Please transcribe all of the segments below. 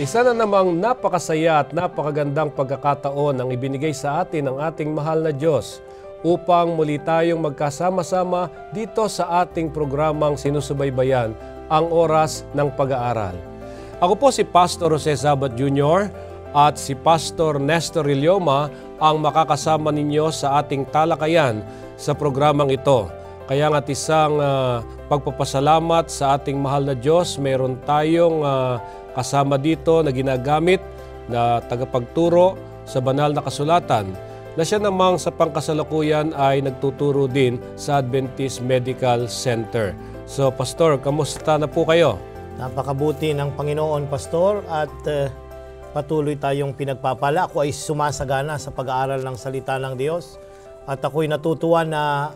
Isa na namang napakasaya at napakagandang pagkakataon ang ibinigay sa atin ng ating mahal na Diyos upang muli tayong magkasama-sama dito sa ating programang sinusubaybayan ang oras ng pag-aaral. Ako po si Pastor Jose Zabat Jr. at si Pastor Nestor Ilioma ang makakasama ninyo sa ating talakayan sa programang ito. Kaya nga't isang pagpapasalamat sa ating mahal na Diyos, mayroon tayong kasama dito na ginagamit na tagapagturo sa banal na kasulatan na siya namang sa pangkasalukuyan ay nagtuturo din sa Adventist Medical Center. So, Pastor, kamusta na po kayo? Napakabuti ng Panginoon, Pastor, at patuloy tayong pinagpapala. Ako ay sumasagana sa pag-aaral ng salita ng Diyos at ako'y natutuwa na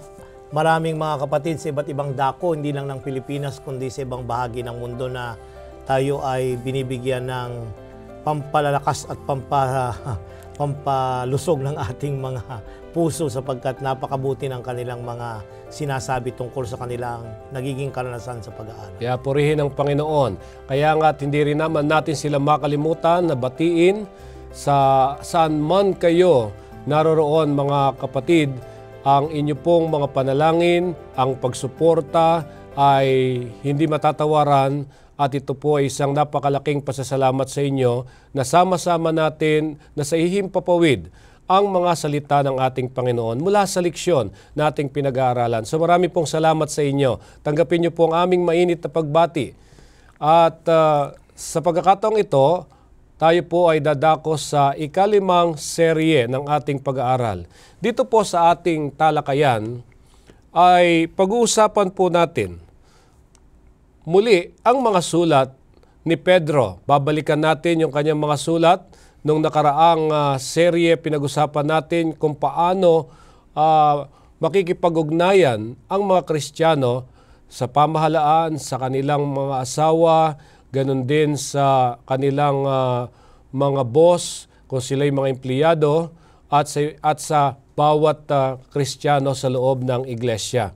maraming mga kapatid sa iba't ibang dako, hindi lang ng Pilipinas, kundi sa ibang bahagi ng mundo na tayo ay binibigyan ng pampalalakas at pampalusog ng ating mga puso sapagkat napakabuti ng kanilang mga sinasabi tungkol sa kanilang nagiging karanasan sa pag-aaral. Kaya purihin ang Panginoon. Kaya nga't hindi rin naman natin sila makalimutan na batiin sa saan man kayo naroroon mga kapatid, ang inyo pong mga panalangin, ang pagsuporta ay hindi matatawaran. At ito po ay isang napakalaking pasasalamat sa inyo na sama-sama natin na sa ihimpapawid ang mga salita ng ating Panginoon mula sa leksyon na ating pinag-aaralan. So marami pong salamat sa inyo. Tanggapin niyo po ang aming mainit na pagbati. At sa pagkakataong ito, tayo po ay dadako sa ikalimang serye ng ating pag-aaral. Dito po sa ating talakayan ay pag-uusapan po natin muli ang mga sulat ni Pedro. Babalikan natin yung kanyang mga sulat. Nung nakaraang serye, pinag-usapan natin kung paano makikipag-ugnayan ang mga Kristiyano sa pamahalaan, sa kanilang mga asawa, ganun din sa kanilang mga boss, kung sila'y mga empleyado, at sa bawat Kristiyano sa loob ng iglesia.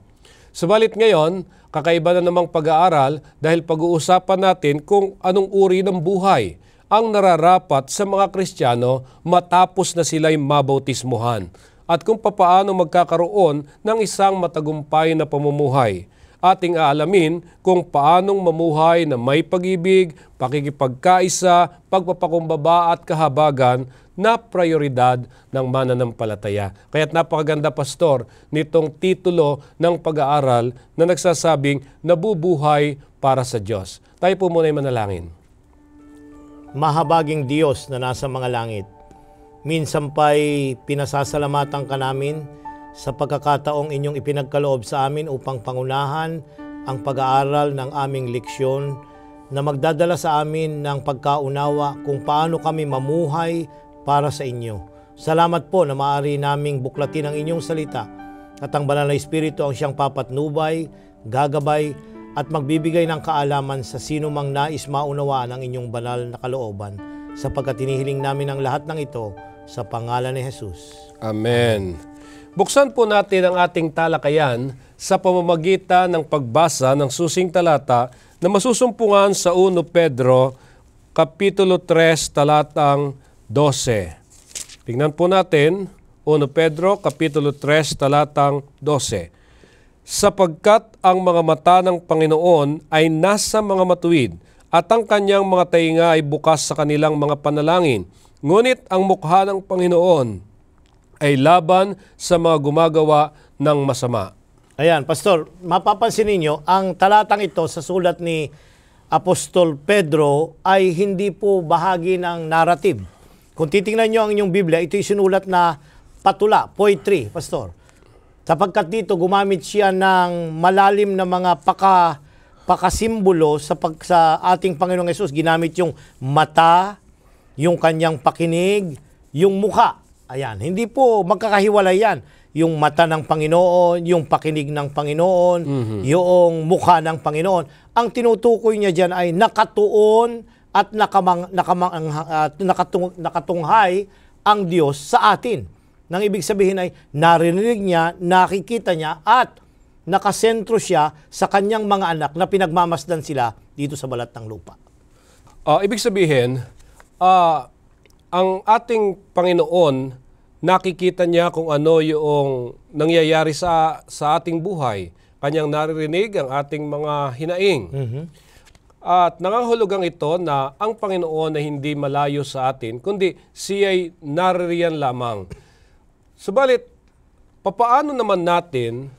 Subalit ngayon, kakaiba na namang pag-aaral dahil pag-uusapan natin kung anong uri ng buhay ang nararapat sa mga Kristiyano matapos na sila'y mabautismuhan at kung papaano magkakaroon ng isang matagumpay na pamumuhay. Ating aalamin kung paanong mamuhay na may pag-ibig, pakikipagkaisa, pagpapakumbaba at kahabagan na prioridad ng mananampalataya. Kaya't napakaganda, Pastor, nitong titulo ng pag-aaral na nagsasabing nabubuhay para sa Diyos. Tayo po muna ay manalangin. Mahabaging Diyos na nasa mga langit, minsan pa'y pinasasalamatan ka namin sa pagkakataong inyong ipinagkaloob sa amin upang pangunahan ang pag-aaral ng aming leksyon na magdadala sa amin ng pagkaunawa kung paano kami mamuhay para sa inyo. Salamat po na maaari naming buklatin ang inyong salita at ang banal na Espiritu ang siyang papatnubay, gagabay at magbibigay ng kaalaman sa sino mang nais maunawaan ang inyong banal na kalooban sapagkat hinihiling namin ang lahat ng ito sa pangalan ni Jesus. Amen. Buksan po natin ang ating talakayan sa pamamagitan ng pagbasa ng susing talata na masusumpungan sa 1 Pedro, Kapitulo 3, talatang 12. Tingnan po natin, 1 Pedro, Kapitulo 3, talatang 12. Sapagkat ang mga mata ng Panginoon ay nasa mga matuwid at ang kanyang mga tainga ay bukas sa kanilang mga panalangin. Ngunit ang mukha ng Panginoon ay laban sa mga gumagawa ng masama. Ayan, Pastor, mapapansin ninyo, ang talatang ito sa sulat ni Apostol Pedro ay hindi po bahagi ng narrative. Kung titingnan nyo ang inyong Biblia, ito yung sinulat na patula, poetry, Pastor. Sapagkat dito, gumamit siya ng malalim na mga pakasimbolo sa ating Panginoong Hesus. Ginamit yung mata, yung kanyang pakinig, yung mukha. Ayan, hindi po magkakahiwalay yan. Yung mata ng Panginoon, yung pakinig ng Panginoon, yung mukha ng Panginoon. Ang tinutukoy niya dyan ay nakatuon at nakatunghay ang Diyos sa atin. Nang ibig sabihin ay narinig niya, nakikita niya, at nakasentro siya sa kanyang mga anak na pinagmamasdan sila dito sa balat ng lupa. Ibig sabihin, ang ating Panginoon, nakikita niya kung ano yung nangyayari sa ating buhay. Kanyang naririnig ang ating mga hinaing. At nangangahulugang ito na ang Panginoon ay hindi malayo sa atin, kundi siya'y naririyan lamang. Subalit, papaano naman natin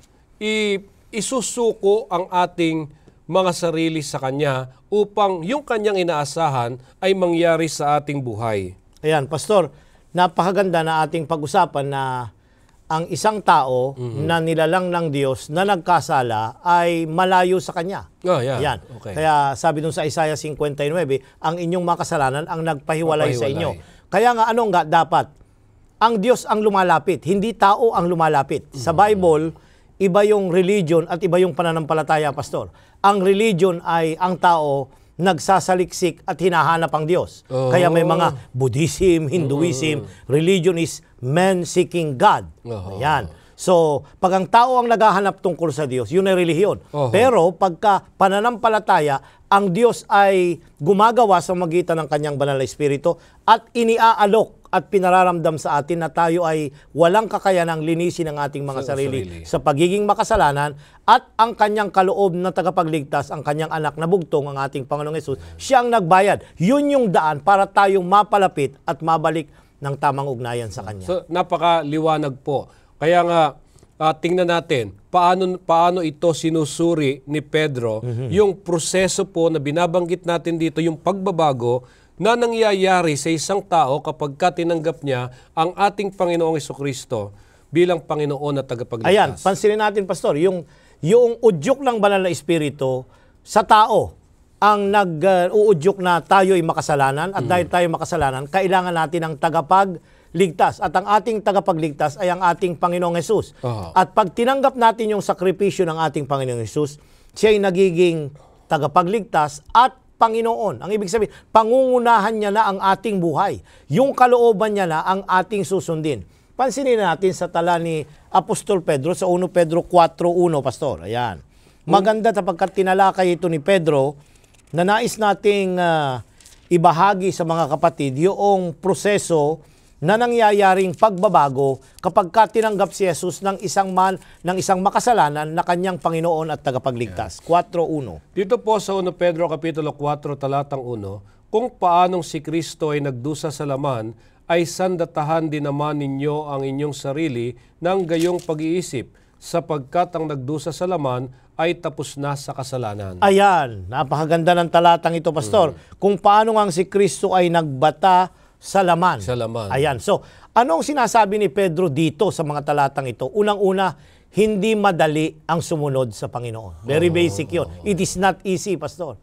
isusuko ang ating mga sarili sa Kanya upang yung Kanyang inaasahan ay mangyari sa ating buhay? Ayan, Pastor, napakaganda na ating pag-usapan na ang isang tao na nilalang ng Diyos na nagkasala ay malayo sa Kanya. Yeah. Yan. Okay. Kaya sabi dun sa Isaiah 59, ang inyong makasalanan ang nagpahiwalay sa inyo. Kaya nga ano nga dapat? Ang Diyos ang lumalapit, hindi tao ang lumalapit. Sa Bible, iba yung religion at iba yung pananampalataya, Pastor. Ang religion ay ang tao nagsasaliksik at hinahanap ang Diyos. Kaya may mga Buddhism, Hinduism, religion is man seeking God. Ayan. So, pag ang tao ang naghahanap tungkol sa Diyos, yun ay relihiyon. Pero pagka pananampalataya, ang Diyos ay gumagawa sa magitan ng kanyang banal na espiritu at iniaalok at pinararamdam sa atin na tayo ay walang kakayanang linisin ang ating mga sarili sa pagiging makasalanan at ang kanyang kaloob na tagapagligtas, ang kanyang anak na bugtong, ang ating Panginoong Hesus, siya ang nagbayad. Yun yung daan para tayong mapalapit at mabalik ng tamang ugnayan sa Kanya. So, napakaliwanag po. Kaya nga, tingnan natin, paano ito sinusuri ni Pedro, yung proseso po na binabanggit natin dito, yung pagbabago na nangyayari sa isang tao kapag tinanggap niya ang ating Panginoong Jesucristo bilang Panginoon at tagapagligtas. Ayan, pansinin natin, Pastor, yung udyok ng banal na espiritu sa tao ang nag-uudyok na tayo ay makasalanan at dahil tayo makasalanan, kailangan natin ng tagapagligtas. At ang ating tagapagligtas ay ang ating Panginoong Hesus. At pag tinanggap natin yung sakripisyo ng ating Panginoong Hesus, siya ay nagiging tagapagligtas at Panginoon. Ang ibig sabihin, pangungunahan niya na ang ating buhay. Yung kalooban niya na ang ating susundin. Pansinin natin sa tala ni Apostol Pedro sa 1 Pedro 4:1, Pastor. Ayan. Maganda tapagkat tinalakay ito ni Pedro na nais nating ibahagi sa mga kapatid yung proseso na nangyayaring pagbabago kapag tinanggap si Jesus ng isang makasalanan na kanyang Panginoon at tagapagligtas. 4:1. Dito po sa 1 Pedro Kapitulo 4, talatang 1, kung paanong si Kristo ay nagdusa sa laman, ay sandatahan din naman ninyo ang inyong sarili ng gayong pag-iisip, sapagkat ang nagdusa sa laman ay tapos na sa kasalanan. Ayan, napakaganda ng talatang ito, Pastor. Kung paano ang si Kristo ay nagbata sa laman. Sa laman. Ayan. So, ano ang sinasabi ni Pedro dito sa mga talatang ito? Unang-una, hindi madali ang sumunod sa Panginoon. Very basic yun. It is not easy, Pastor.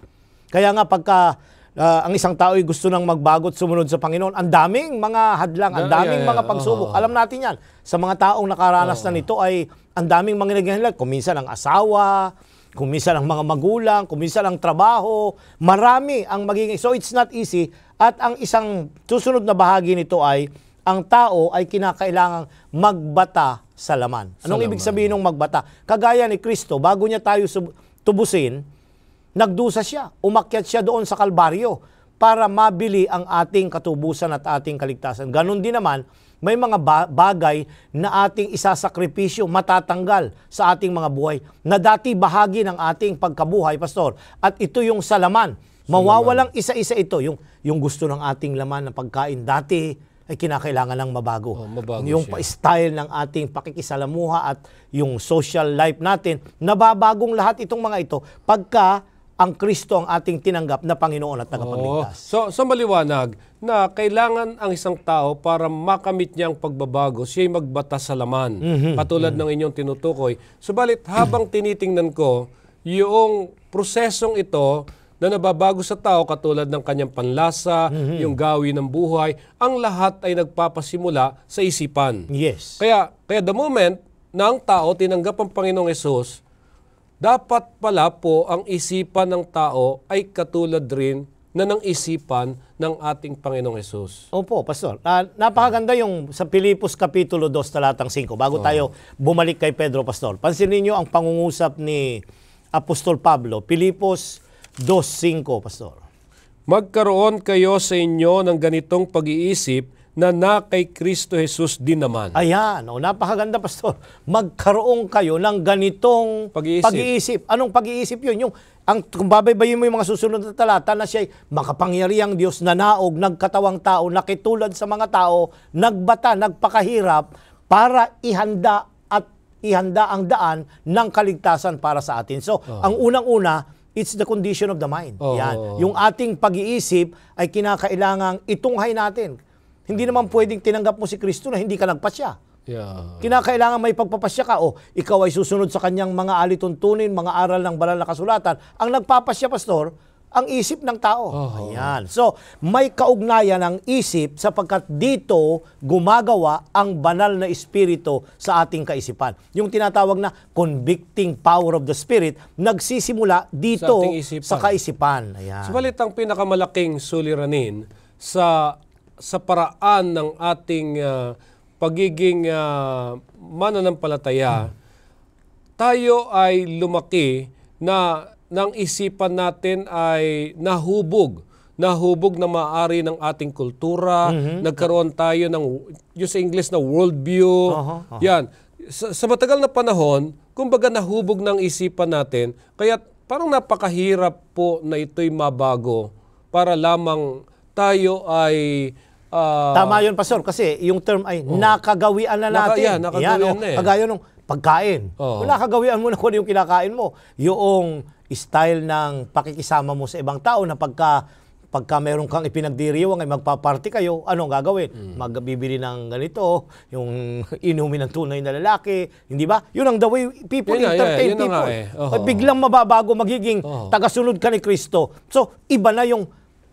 Kaya nga pagka ang isang tao ay gusto nang magbago at sumunod sa Panginoon, ang daming mga hadlang, ang daming mga pagsubok. Alam natin yan. Sa mga taong nakaranas na nito ay ang daming mga naghahanap. Kung minsan ang asawa, kung minsan ang mga magulang, kung minsan ang trabaho, marami ang magiging. So it's not easy. At ang isang susunod na bahagi nito ay, ang tao ay kinakailangang magbata sa laman. Anong ibig sabihin ng magbata? Kagaya ni Kristo, bago niya tayo tubusin, nagdusa siya, umakyat siya doon sa Kalbaryo para mabili ang ating katubusan at ating kaligtasan. Ganon din naman, may mga bagay na ating isasakripisyo, matatanggal sa ating mga buhay, na dati bahagi ng ating pagkabuhay, Pastor. At ito yung sa laman. Mawawalang isa-isa ito. Yung gusto ng ating laman na pagkain dati ay kinakailangan ng mabago. Yung style ng ating pakikisalamuha at yung social life natin, nababagong lahat itong mga ito pagka ang Kristo ang ating tinanggap na Panginoon at tagapagligtas. So maliwanag na kailangan ang isang tao para makamit niya ang pagbabago, siya'y magbata sa laman. Katulad ng inyong tinutukoy. Subalit habang tinitingnan ko, yung prosesong ito na nababago sa tao katulad ng kanyang panlasa, yung gawin ng buhay, ang lahat ay nagpapasimula sa isipan. Yes. Kaya the moment na ang tao tinanggap ang Panginoong Hesus, dapat pala po ang isipan ng tao ay katulad rin na ng isipan ng ating Panginoong Hesus. Opo, Pastor. Napakaganda yung sa Pilipos Kapitulo 2, talatang 5. Bago tayo bumalik kay Pedro, Pastor. Pansinin niyo ang pangungusap ni Apostol Pablo. Pilipos 2:5, Pastor. magkaroon kayo sa inyo ng ganitong pag-iisip na kay Kristo Jesus din naman. Ayan, napakaganda, Pastor. Magkaroon kayo ng ganitong pag-iisip. Anong pag-iisip yun? Kung babaybayin mo yung mga susunod na talata na siya'y makapangyarihang Diyos na naog, nagkatawang tao, nakitulad sa mga tao, nagbata, nagpakahirap, para ihanda ang daan ng kaligtasan para sa atin. So, ang unang-una, it's the condition of the mind. Yan. Yung ating pag-iisip ay kinakailangang itunghay natin. Hindi naman pwedeng tinanggap mo si Kristo na hindi ka nagpasya. Yeah. Kinakailangan may pagpapasya ka o ikaw ay susunod sa kanyang mga alituntunin, mga aral ng banal na kasulatan. Ang nagpapasya, Pastor, ang isip ng tao. Ayan. So, may kaugnayan ng isip sapagkat dito gumagawa ang banal na espiritu sa ating kaisipan. Yung tinatawag na convicting power of the Spirit, nagsisimula dito sa kaisipan. Ayan. Subalit ang pinakamalaking suliranin sa paraan ng ating pagiging mananampalataya, tayo ay lumaki na ng isipan natin ay nahubog na maaari ng ating kultura, nagkaroon tayo ng yung sa English na worldview. Yan. Sa matagal na panahon, kumbaga nahubog ng isipan natin, kaya parang napakahirap po na ito'y mabago para lamang tayo ay tama yun, Pastor, kasi yung term ay nakagawian na natin. Nakagawian na eh. Kagaya nung pagkain. Kung nakagawian mo na kung ano yung kinakain mo, yung style ng pakikisama mo sa ibang tao na pagka meron kang ipinagdiriwang ay magpaparty kayo, anong gagawin? Magbibili ng ganito, yung inumin ng tunay na lalaki, hindi ba? Yun ang the way people entertain people. Biglang mababago, magiging tagasunod ka ni Kristo. So, iba na yung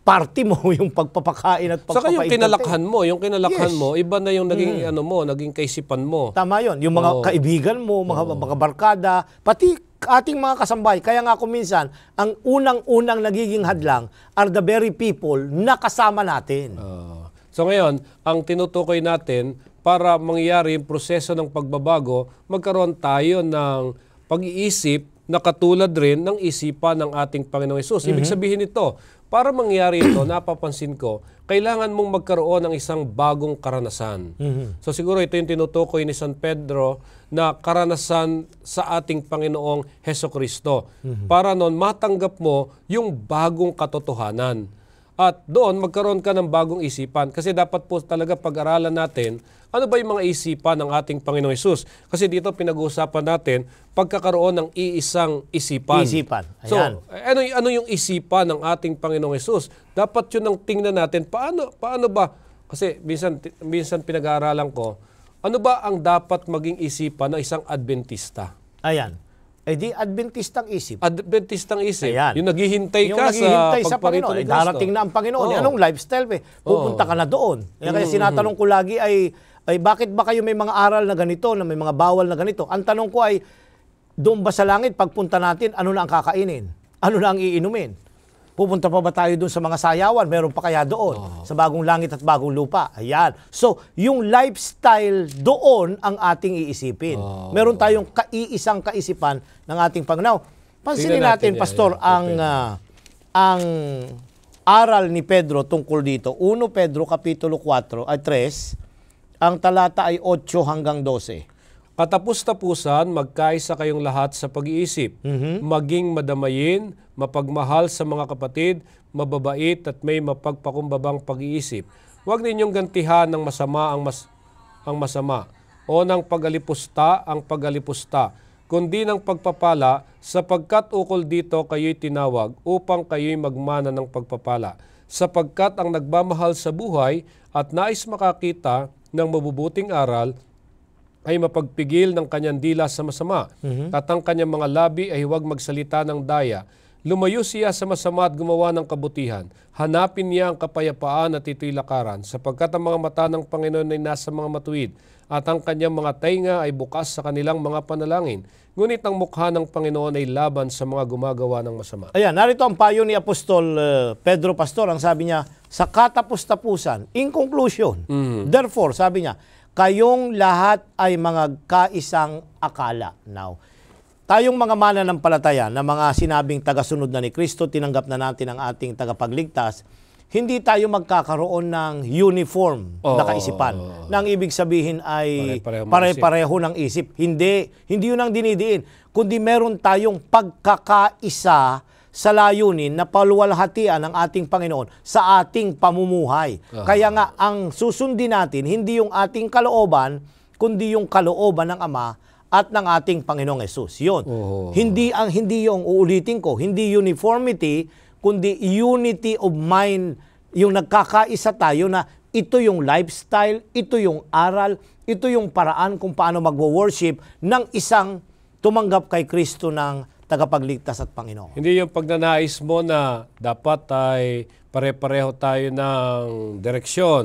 party mo, yung pagpapakain at pagpapa-entertain. Saka yung kinalakhan mo, iba na yung naging naging kaisipan mo. Tama yun. Yung mga kaibigan mo, mga barkada, pati ating mga kasambay. Kaya nga kung minsan, ang unang-unang nagiging hadlang are the very people na kasama natin. So ngayon, ang tinutukoy natin para mangyari yung proseso ng pagbabago, magkaroon tayo ng pag-iisip na katulad rin ng isipan ng ating Panginoong Hesus. Ibig sabihin nito, para mangyari ito, napapansin ko, kailangan mong magkaroon ng isang bagong karanasan. So siguro ito yung tinutukoy ni San Pedro na karanasan sa ating Panginoong Hesukristo. Para noon matanggap mo yung bagong katotohanan. At doon magkaroon ka ng bagong isipan. Kasi dapat po talaga pag-aralan natin ano ba yung mga isipan ng ating Panginoong Hesus. Kasi dito pinag-uusapan natin pagkakaroon ng iisang isipan. Ayan. So, ano yung isipan ng ating Panginoong Hesus? Dapat yun ang tingnan natin. Paano ba? Kasi minsan pinag-aaralan ko, ano ba ang dapat maging isipan ng isang Adventista? Ayan. Di Adventistang isip. Adventistang isip. Ayan. Yung naghihintay ka sa pagparito Panginoon. ni Kristo. Darating na ang Panginoon. Anong lifestyle? Pupunta ka na doon. Kaya sinatanong ko lagi ay bakit ba kayo may mga aral na ganito, na may mga bawal na ganito? Ang tanong ko ay, doon ba sa langit, pagpunta natin, ano na ang kakainin? Ano na ang iinumin? Pupunta pa ba tayo doon sa mga sayawan? Meron pa kaya doon? Sa bagong langit at bagong lupa? Ayan. So, yung lifestyle doon ang ating iisipin. Meron tayong iisang kaisipan ng ating Panginoon. Pansinin natin, Pastor, ang aral ni Pedro tungkol dito. 1 Pedro Kapitulo 3, ang talata ay 8 hanggang 12. Katapus-tapusan, magkaisa kayong lahat sa pag-iisip, maging madamayin, mapagmahal sa mga kapatid, mababait at may mapagpakumbabang pag-iisip. Huwag ninyong gantihan ng masama ang masama o ng pag-alipusta ang pag-alipusta, kundi ng pagpapala, sapagkat ukol dito kayo'y tinawag upang kayo'y magmana ng pagpapala. Sapagkat ang nagmamahal sa buhay at nais makakita ng mabubuting aral ay mapagpigil ng kanyang dila sa masama, at ang kanyang mga labi ay huwag magsalita ng daya. Lumayo siya sa masama at gumawa ng kabutihan. Hanapin niya ang kapayapaan at ito'y lakaran, sapagkat ang mga mata ng Panginoon ay nasa mga matuwid, at ang kanyang mga tainga ay bukas sa kanilang mga panalangin. Ngunit ang mukha ng Panginoon ay laban sa mga gumagawa ng masama. Ayan, narito ang payo ni Apostol Pedro Pastor. Ang sabi niya, sa katapus-tapusan, in conclusion, therefore, sabi niya, kayong lahat ay mga kaisang akala. Now, tayong mga mananampalataya na mga sinabing tagasunod na ni Kristo, tinanggap na natin ang ating tagapagligtas, hindi tayo magkakaroon ng uniform na kaisipan. Na ang ibig sabihin ay pare-pareho ng isip. Hindi yun ang dinidiin. Kundi meron tayong pagkakaisa sa layunin na paluwalhatian ng ating Panginoon sa ating pamumuhay. Kaya nga, ang susundin natin, hindi yung ating kalooban, kundi yung kalooban ng Ama at ng ating Panginoong Hesus. Yun. Hindi yung, uulitin ko, hindi uniformity, kundi unity of mind, yung nagkakaisa tayo na ito yung lifestyle, ito yung aral, ito yung paraan kung paano magwo-worship ng isang tumanggap kay Kristo ng tagapagligtas at Panginoon. Hindi yung pagnanais mo na dapat ay pare-pareho tayo ng direksyon,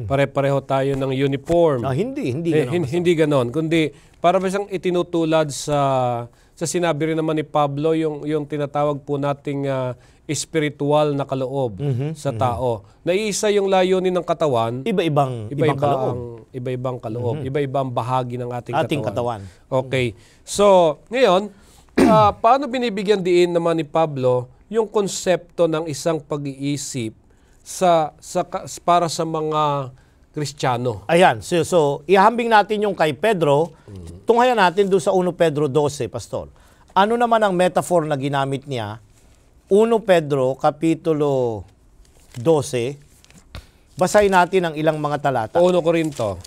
pare-pareho tayo ng uniform. Hindi ganon. Kundi para ba siyang itinutulad sa sinabi rin naman ni Pablo, yung tinatawag po nating espiritual na kaloob sa tao. Naiisa yung layunin ng katawan. Iba-ibang kaloob. Iba-ibang kaloob. Iba-ibang bahagi ng ating katawan. Okay. So, ngayon, paano binibigyan diin naman ni Pablo yung konsepto ng isang pag-iisip para sa mga Kristiyano? Ayan. So ihambing natin yung kay Pedro. Tunghayan natin doon sa 1 Pedro 12, Pastor. Ano naman ang metaphor na ginamit niya? 1 Pedro, Kapitulo 12. Basahin natin ang ilang mga talata. 1 Korinto.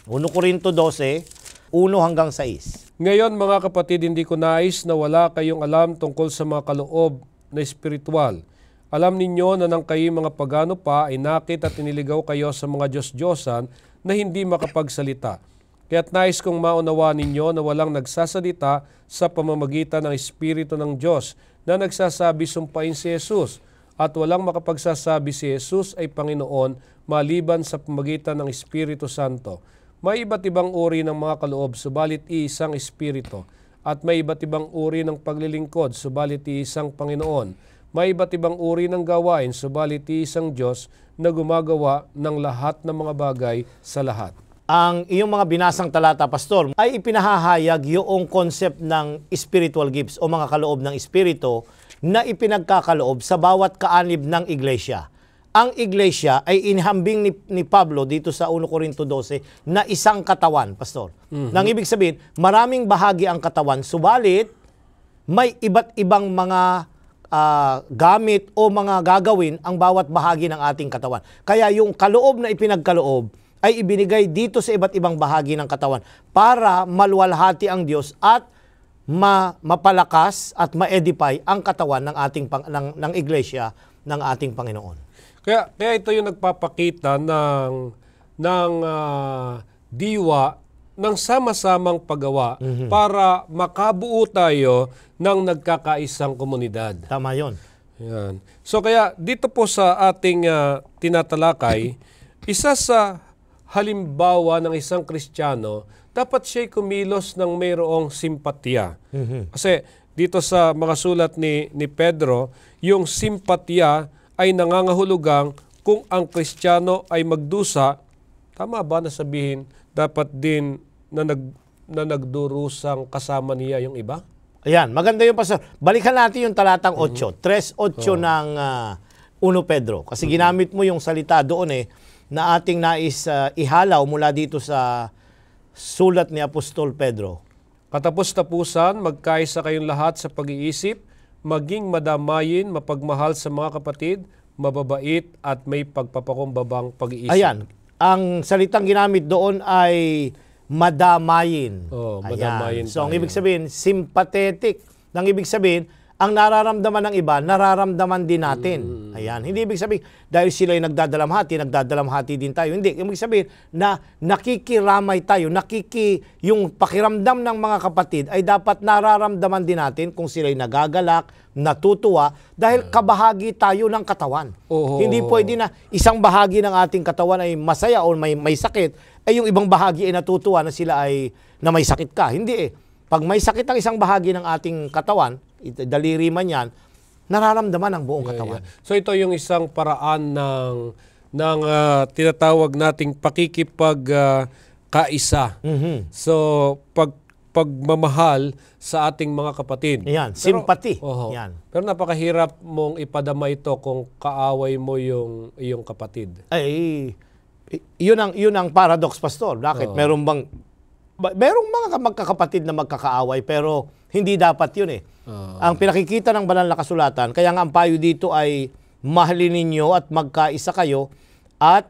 1 Korinto 12, 1 hanggang 6. Ngayon mga kapatid, hindi ko nais na wala kayong alam tungkol sa mga kaloob na espiritual. Alam ninyo na nang kayo mga pagano pa ay nakit at iniligaw kayo sa mga Diyos-Diyosan na hindi makapagsalita. Kaya't nais kong maunawa ninyo na walang nagsasalita sa pamamagitan ng Espiritu ng Diyos na nagsasabi sumpain si Jesus at walang makapagsasabi si Jesus ay Panginoon maliban sa pamamagitan ng Espiritu Santo. May iba't ibang uri ng mga kaloob, subalit iisang Espiritu. At may iba't ibang uri ng paglilingkod, subalit iisang Panginoon. May iba't ibang uri ng gawain, subalit iisang Diyos na gumagawa ng lahat ng mga bagay sa lahat. Ang iyong mga binasang talata, Pastor, ay ipinahahayag yung concept ng spiritual gifts o mga kaloob ng Espiritu na ipinagkakaloob sa bawat kaanib ng iglesia. Ang iglesia ay inihambing ni Pablo dito sa 1 Korinto 12 na isang katawan, Pastor. Nang ibig sabihin, maraming bahagi ang katawan, subalit may iba't ibang mga gamit o mga gagawin ang bawat bahagi ng ating katawan. Kaya yung kaloob na ipinagkaloob ay ibinigay dito sa iba't ibang bahagi ng katawan para maluwalhati ang Diyos at mapalakas at ma-edify ang katawan ng ating ng iglesia ng ating Panginoon. Kaya ito yung nagpapakita ng diwa ng sama-samang paggawa para makabuo tayo ng nagkakaisang komunidad. Tama yun. Yan. So kaya dito po sa ating tinatalakay, isa sa halimbawa ng isang Kristiyano, dapat siya'y kumilos ng mayroong simpatya. Kasi dito sa mga sulat ni Pedro, yung simpatya ay nangangahulugang kung ang Kristiyano ay magdusa, tama ba na sabihin, dapat din na nagdurusang kasama niya yung iba? Ayan, maganda yung Pastor. Balikan natin yung talatang 8, 3:8 ng 1 Pedro. Kasi ginamit mo yung salita doon na ating nais ihalaw mula dito sa sulat ni Apostol Pedro. Katapos-tapusan, magkaisa kayong lahat sa pag-iisip, maging madamayin, mapagmahal sa mga kapatid, mababait at may pagpapakumbabang pag-iisip. Ayan, ang salitang ginamit doon ay madamayin. Madamayin. So, ang ibig sabihin, sympathetic. Ang ibig sabihin, ang nararamdaman ng iba, nararamdaman din natin. Ayan. Hindi ibig sabihin, dahil sila ay nagdadalamhati din tayo. Hindi. Ibig sabihin, na nakikiramay tayo, yung pakiramdam ng mga kapatid ay dapat nararamdaman din natin kung sila ay nagagalak, natutuwa, dahil kabahagi tayo ng katawan. Hindi pwede na isang bahagi ng ating katawan ay masaya o may sakit, ay yung ibang bahagi ay natutuwa na sila ay na may sakit ka. Hindi Pag may sakit ang isang bahagi ng ating katawan, daliri man yan, nararamdaman ang buong katawan. So ito yung isang paraan ng tinatawag nating pakikipagkaisa. So pag pagmamahal sa ating mga kapatid. Yan, sympathy. Oho. Yan. Pero napakahirap mong ipadama ito kung kaaway mo yung iyong kapatid. Ay, yun ang paradox, Pastor. Bakit? Merong mga magkakapatid na magkakaaway, pero hindi dapat yun eh. Ang pinakikita ng banal na kasulatan, kaya nga ang payo dito ay mahalin ninyo at magkaisa kayo at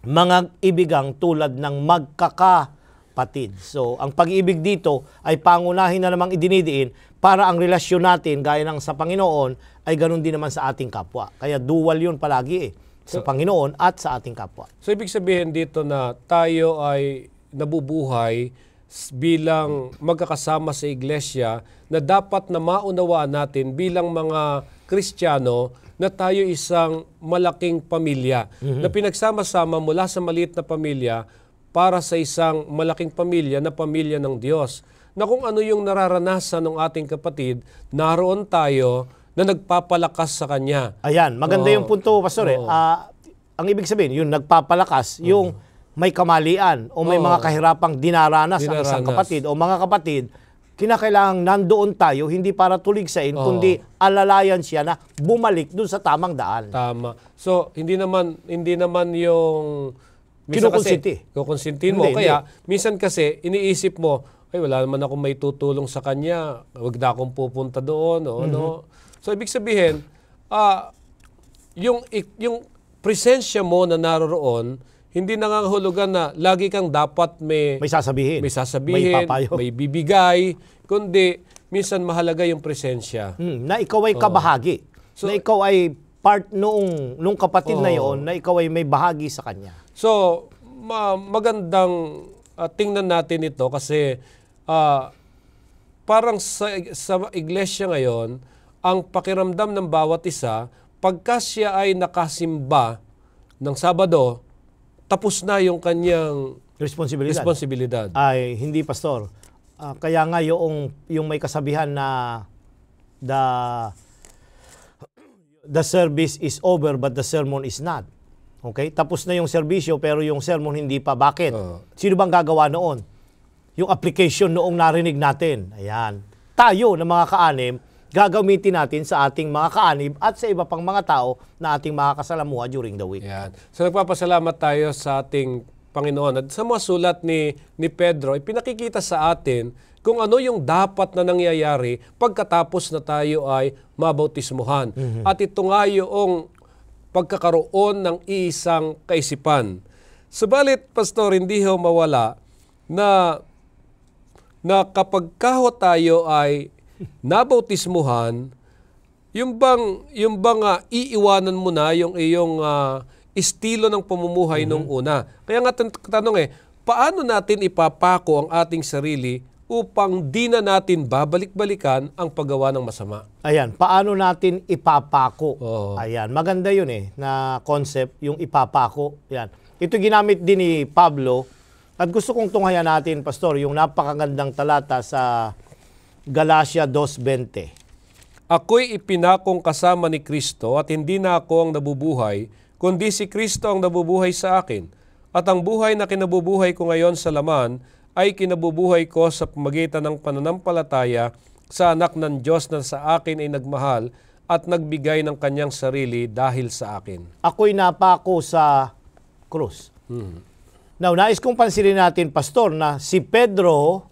mga ibigang tulad ng magkakapatid. So, ang pag-ibig dito ay pangunahin na namang idinidiin para ang relasyon natin, gaya ng sa Panginoon, ay ganun din naman sa ating kapwa. Kaya dual yun palagi eh, sa Panginoon at sa ating kapwa. So, ibig sabihin dito na tayo ay nabubuhay bilang magkakasama sa iglesia na dapat na maunawaan natin bilang mga Kristiyano na tayo isang malaking pamilya na pinagsama-sama mula sa maliit na pamilya para sa isang malaking pamilya na pamilya ng Diyos. Na kung ano yung nararanasan ng ating kapatid, naroon tayo na nagpapalakas sa Kanya. Ayan, maganda yung punto, Pastor. Ang ibig sabihin, yung nagpapalakas, yung may kamalian o may mga kahirapang dinaranas ang isang kapatid o mga kapatid, kinakailangang nandoon tayo, hindi para tuligsain, kundi alalayan siya na bumalik dun sa tamang daan. Tama. So, hindi naman yung kukonsintin mo. Kaya, minsan kasi, iniisip mo, ay, wala naman akong may tutulong sa kanya. Huwag na akong pupunta doon. No? So, ibig sabihin, yung presensya mo na naroroon, hindi nangangahulugan na lagi kang dapat may sasabihin, may bibigay, kundi minsan mahalaga yung presensya. Na ikaw ay kabahagi. So, na ikaw ay part nung kapatid na yon, na ikaw ay may bahagi sa kanya. So, magandang tingnan natin ito kasi parang sa iglesia ngayon, ang pakiramdam ng bawat isa, pagka siya ay nakasimba ng Sabado, tapos na yung kanyang responsibilidad. Ay, hindi, Pastor. Kaya nga yung may kasabihan na the service is over but the sermon is not. Okay? Tapos na yung serbisyo pero yung sermon hindi pa. Bakit? Sino bang gagawa noon? Yung application noong narinig natin. Ayan. Tayo na mga kaanim, gagamitin natin sa ating mga kaanib at sa iba pang mga tao na ating makakasalamuha during the week. Yan. So nagpapasalamat tayo sa ating Panginoon. At sa mga sulat ni Pedro, ipinakikita sa atin kung ano yung dapat na nangyayari pagkatapos na tayo ay mabautismuhan. At ito nga yung pagkakaroon ng isang kaisipan. Subalit, Pastor, hindi ho mawala na kapag tayo ay nabautismuhan, yung bang iiwanan mo na yung iyong estilo ng pamumuhay nung una. Kaya nga tanong paano natin ipapako ang ating sarili upang di na natin babalik-balikan ang paggawa ng masama? Ayan, paano natin ipapako? Ayan, maganda yun na concept, yung ipapako. Ayan. Ito ginamit din ni Pablo at gusto kong tunghayan natin, Pastor, yung napakagandang talata sa Galatia 2:20. Ako'y ipinakong kasama ni Kristo at hindi na ako ang nabubuhay, kundi si Kristo ang nabubuhay sa akin. At ang buhay na kinabubuhay ko ngayon sa laman ay kinabubuhay ko sa pamagitan ng pananampalataya sa anak ng Diyos na sa akin ay nagmahal at nagbigay ng kanyang sarili dahil sa akin. Ako'y napako sa krus. Now, nais kong pansinin natin, Pastor, na si Pedro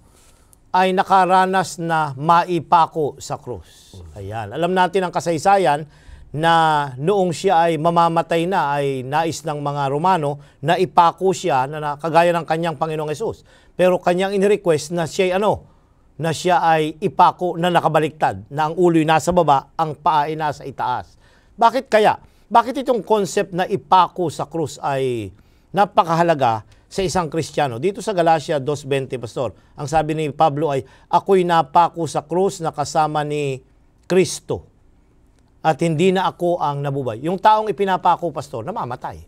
ay nakaranas na maipako sa krus. Ayan. Alam natin ang kasaysayan na noong siya ay mamamatay na ay nais ng mga Romano na ipako siya na kagaya ng kanyang Panginoong Hesus. Pero kanyang in-request na siya ay ipako na nakabaliktad, na ang ulo'y nasa baba, ang paa ay nasa itaas. Bakit kaya? Bakit itong concept na ipako sa krus ay napakahalaga sa isang Kristiyano? Dito sa Galatia 2:20, Pastor, ang sabi ni Pablo ay, ako'y napako sa krus na kasama ni Kristo at hindi na ako ang nabubuhay. Yung taong ipinapako, Pastor, namamatay.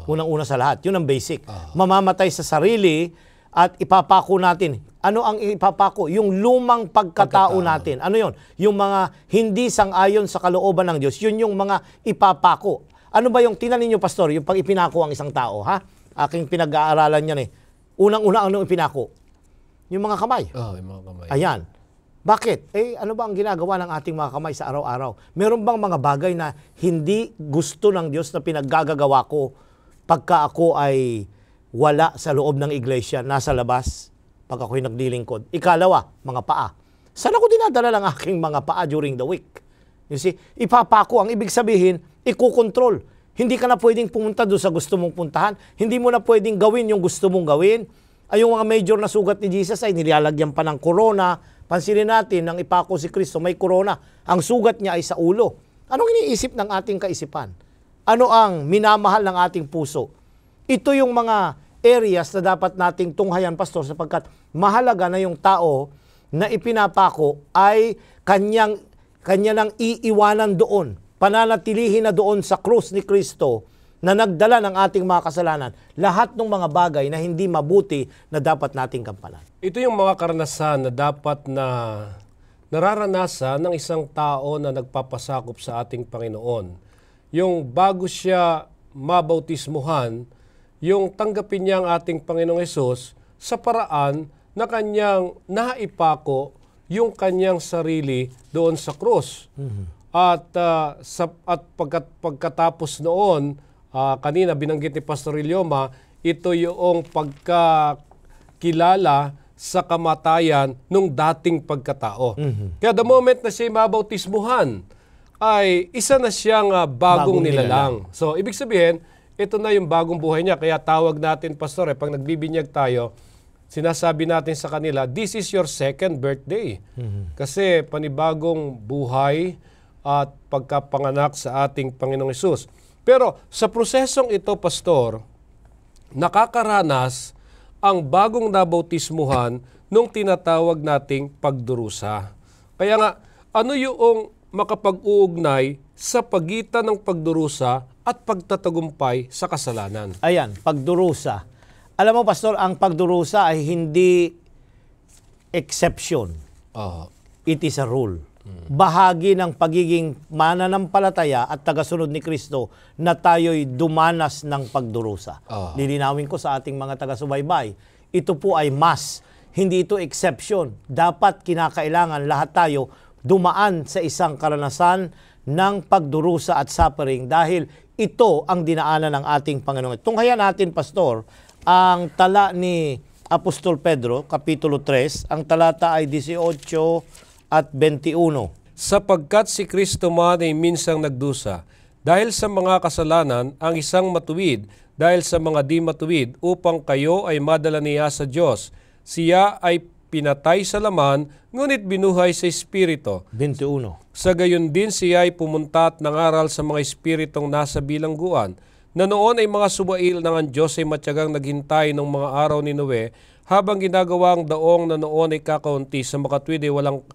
Unang-una sa lahat. Yun ang basic. Mamamatay sa sarili at ipapako natin. Ano ang ipapako? Yung lumang pagkatao natin. Ano yun? Yung mga hindi sang-ayon sa kalooban ng Diyos, yun yung mga ipapako. Ano ba yung, tinan ninyo, Pastor, yung pag ipinako ang isang tao, ha? Aking pinag-aaralan yan Unang-una, ano ipinako? Yung mga kamay. Yung mga kamay. Ayan. Bakit? Ano ba ang ginagawa ng ating mga kamay sa araw-araw? Meron bang mga bagay na hindi gusto ng Diyos na pinaggagawa ko pagka ako ay wala sa loob ng iglesia, nasa labas, pag ako'y naglilingkod? Ikalawa, mga paa. Saan ako dinadala ng aking mga paa during the week? You see, ipapako. Ang ibig sabihin, ikukontrol. Hindi ka na pwedeng pumunta doon sa gusto mong puntahan. Hindi mo na pwedeng gawin yung gusto mong gawin. Ay, yung mga major na sugat ni Jesus ay nilalagyan pa ng corona. Pansinin natin, nang ipako si Kristo, may corona. Ang sugat niya ay sa ulo. Anong iniisip ng ating kaisipan? Ano ang minamahal ng ating puso? Ito yung mga areas na dapat nating tunghayan, Pastor, sapagkat mahalaga na yung tao na ipinapako ay kanya nang iiwanan doon. Pananatilihin na doon sa krus ni Kristo na nagdala ng ating mga kasalanan. Lahat ng mga bagay na hindi mabuti na dapat nating gampanan. Ito yung mga karanasan na dapat na nararanasan ng isang tao na nagpapasakop sa ating Panginoon. Yung bago siya mabautismuhan, yung tanggapin niya ang ating Panginoong Hesus sa paraan na kanyang naipako yung kanyang sarili doon sa krus. At pagkatapos noon, kanina binanggit ni Pastor Ilyoma, ito yung pagkakilala sa kamatayan nung dating pagkatao. Kaya the moment na siya mabautismuhan, ay isa na siyang bagong nilalang. So, ibig sabihin, ito na yung bagong buhay niya. Kaya tawag natin, Pastor, pag nagbibinyag tayo, sinasabi natin sa kanila, this is your second birthday. Kasi panibagong buhay at pagkapanganak sa ating Panginoong Hesus. Pero sa prosesong ito, Pastor, nakakaranas ang bagong nabautismuhan nung tinatawag nating pagdurusa. Kaya nga, ano yung makapag-uugnay sa pagitan ng pagdurusa at pagtatagumpay sa kasalanan? Ayan, pagdurusa. Alam mo, Pastor, ang pagdurusa ay hindi exception. It is a rule. Bahagi ng pagiging mananampalataya at tagasunod ni Kristo na tayo'y dumanas ng pagdurusa. Lilinawin ko sa ating mga taga-subaybay, ito po ay must, hindi ito exception. Dapat kinakailangan lahat tayo dumaan sa isang karanasan ng pagdurusa at suffering dahil ito ang dinaanan ng ating Panginoon. Tunghayan natin, Pastor, ang tala ni Apostol Pedro, Kapitulo 3, ang talata ay 18 at 21. Sapagkat si Kristo man ay minsang nagdusa, dahil sa mga kasalanan, ang isang matuwid, dahil sa mga di matuwid, upang kayo ay madala niya sa Diyos. Siya ay pinatay sa laman, ngunit binuhay sa Espiritu. 21. Sa gayon din siya ay pumunta at nangaral sa mga espiritong nasa bilangguan, na noon ay mga subail ng ang Diyos ay matyagang naghintay ng mga araw ni Noe, habang ginagawa ang daong na noon ay kakaunti, sa makatwid ay 8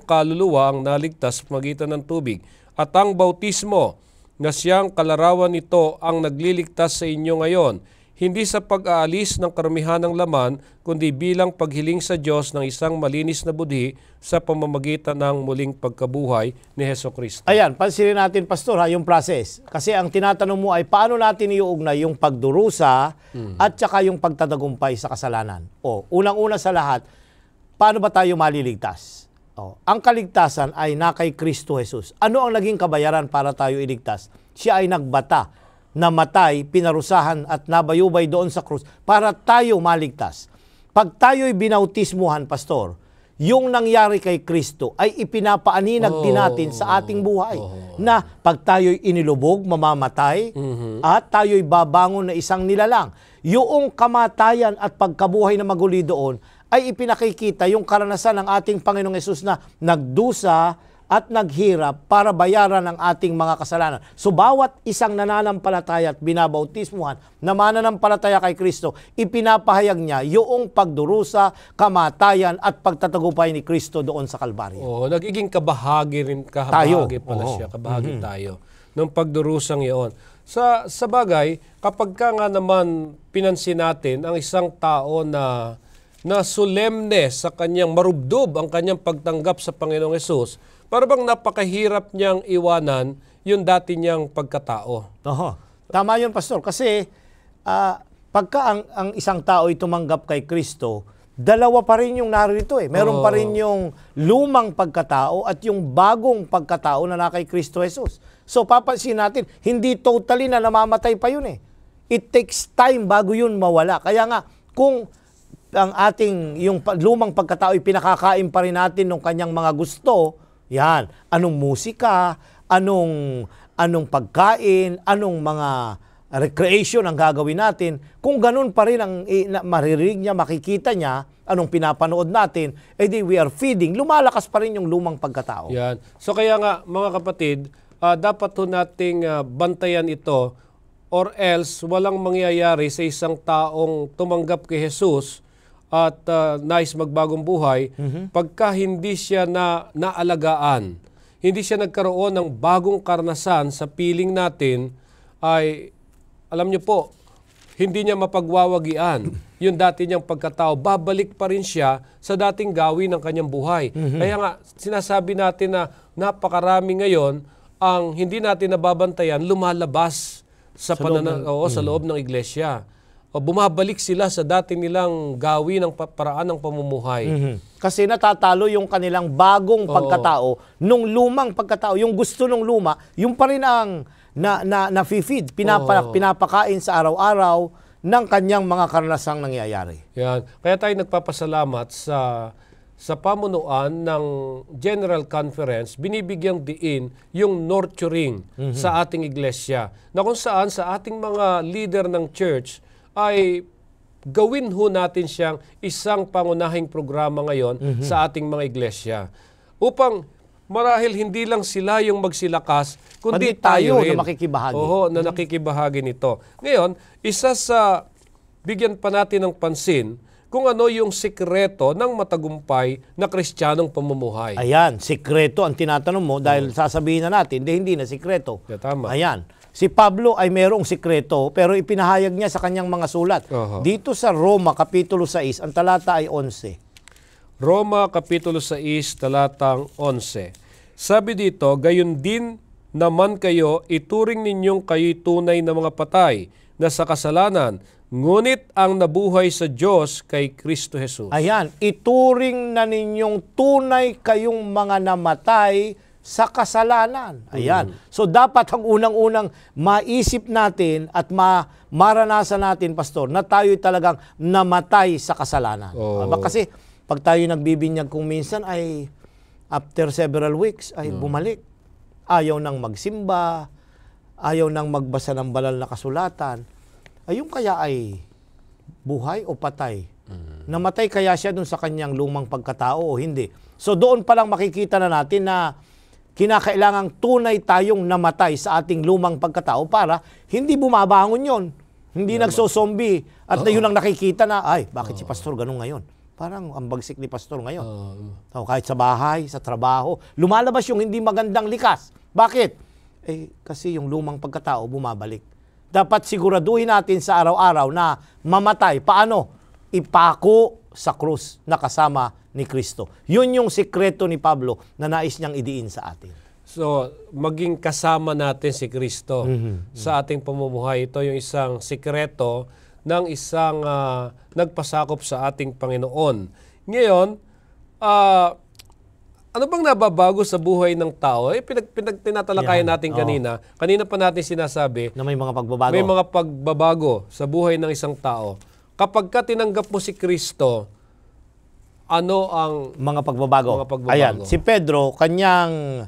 kaluluwa ang naligtas magitan ng tubig. At ang bautismo na siyang kalarawan nito ang nagliligtas sa inyo ngayon, hindi sa pag-aalis ng karamihan ng laman, kundi bilang paghiling sa Diyos ng isang malinis na budhi sa pamamagitan ng muling pagkabuhay ni Hesukristo. Ayan, pansinin natin, Pastor, yung process. Kasi ang tinatanong mo ay paano natin iuugnay yung pagdurusa at saka yung pagtatagumpay sa kasalanan. Unang-una sa lahat, paano ba tayo maliligtas? Ang kaligtasan ay na kay Kristo Jesus. Ano ang naging kabayaran para tayo iligtas? Siya ay nagbata, namatay, pinarusahan at nabayubay doon sa krus para tayo maligtas. Pag tayo'y binautismuhan, Pastor, yung nangyari kay Kristo ay ipinapaaninag din natin sa ating buhay. Na pag tayo'y inilubog, mamamatay, at tayo'y babangon na isang nilalang. Yung kamatayan at pagkabuhay na maguli doon ay ipinakikita yung karanasan ng ating Panginoong Hesus na nagdusa at naghirap para bayaran ang ating mga kasalanan. So bawat isang nananampalataya at binabautismuhan na mananampalataya kay Kristo, ipinapahayag niya yung pagdurusa, kamatayan at pagtatagumpay ni Kristo doon sa Kalbaryo. Nagiging kabahagi rin, siya, kabahagi tayo ng pagdurusang iyon. Sa bagay, kapag ka nga naman pinansin natin ang isang tao na solemne sa kanyang marubdob ang kanyang pagtanggap sa Panginoong Hesus, para bang napakahirap niyang iwanan yung dati niyang pagkatao. Tama yun, Pastor. Kasi pagka ang isang tao ay tumanggap kay Kristo, dalawa pa rin yung narito eh. Meron pa rin yung lumang pagkatao at yung bagong pagkatao na kay Kristo Jesus. So papansin natin, hindi totally na namamatay pa yun eh. It takes time bago yun mawala. Kaya nga, kung ang ating, yung lumang pagkatao, pinakakain pa rin natin ng kanyang mga gusto, yan, anong musika, anong pagkain, anong mga recreation ang gagawin natin, kung ganun pa rin ang maririnig niya, makikita niya, anong pinapanood natin, edi we are feeding, lumalakas pa rin yung lumang pagkatao. Yan. So kaya nga, mga kapatid, dapat ho nating bantayan ito or else walang mangyayari sa isang taong tumanggap kay Jesus at nais magbagong buhay pagka hindi siya naalagaan, hindi siya nagkaroon ng bagong karanasan sa piling natin, ay alam niyo po, hindi niya mapagwawagian yung dati niyang pagkatao. Babalik pa rin siya sa dating gawin ng kanyang buhay. Kaya nga, sinasabi natin na napakarami ngayon ang hindi natin nababantayan, lumalabas sa loob ng iglesia. O bumabalik sila sa dati nilang gawin ng paraan ng pamumuhay. Kasi natatalo yung kanilang bagong pagkatao nung lumang pagkatao. Yung gusto nung luma, yung pa rin ang na-feed, pinapakain sa araw-araw ng kanyang mga karanasang nangyayari. Yan. Kaya tayo nagpapasalamat sa pamunuan ng General Conference, binibigyang diin yung nurturing sa ating iglesia. Na kung saan sa ating mga leader ng church ay gawin ho natin siyang isang pangunahing programa ngayon sa ating mga iglesia. Upang marahil hindi lang sila yung magsilakas, kundi tayo rin na makikibahagi. Na nakikibahagi nito. Ngayon, isa sa bigyan pa natin ng pansin kung ano yung sikreto ng matagumpay na Kristiyanong pamumuhay. Ayan, sikreto ang tinatanong mo dahil sasabihin na natin, hindi na sikreto. Yeah, tama. Ayan. Si Pablo ay merong sikreto pero ipinahayag niya sa kanyang mga sulat. Dito sa Roma, Kapitulo 6, ang talata ay 11. Roma, Kapitulo 6, talatang 11. Sabi dito, gayon din naman kayo, ituring ninyong kayo'y tunay na mga patay na sa kasalanan, ngunit ang nabuhay sa Diyos kay Kristo Jesus. Ayan, ituring na ninyong tunay kayong mga namatay sa kasalanan. Ayan. So dapat ang unang-unang maisip natin at maranasan natin, Pastor, na tayo talagang namatay sa kasalanan. Kasi pag tayo nagbibinyag kung minsan ay after several weeks ay bumalik. Ayaw nang magsimba, ayaw nang magbasa ng banal na kasulatan. Ayun kaya ay buhay o patay? Namatay kaya siya dun sa kanyang lumang pagkatao o hindi? So doon pa lang makikita na natin na kinakailangang tunay tayong namatay sa ating lumang pagkatao para hindi bumabangon yon. Hindi nagsozombie at yun ang nakikita na, ay, bakit si Pastor ganun ngayon? Parang ang bagsik ni Pastor ngayon. Kahit sa bahay, sa trabaho, lumalabas yung hindi magandang likas. Bakit? Kasi yung lumang pagkatao bumabalik. Dapat siguraduhin natin sa araw-araw na mamatay. Paano? Ipako sa krus na kasama ni Kristo. Yun yung sikreto ni Pablo na nais niyang idiin sa atin. So, maging kasama natin si Kristo sa ating pamumuhay. Ito yung isang sikreto ng isang nagpasakop sa ating Panginoon. Ngayon, ano bang nababago sa buhay ng tao? Tinatalakayan natin kanina. Kanina pa natin sinasabi na may mga pagbabago. May mga pagbabago sa buhay ng isang tao. Kapag ka tinanggap mo si Kristo, ano ang mga pagbabago? Ayan, si Pedro, kanyang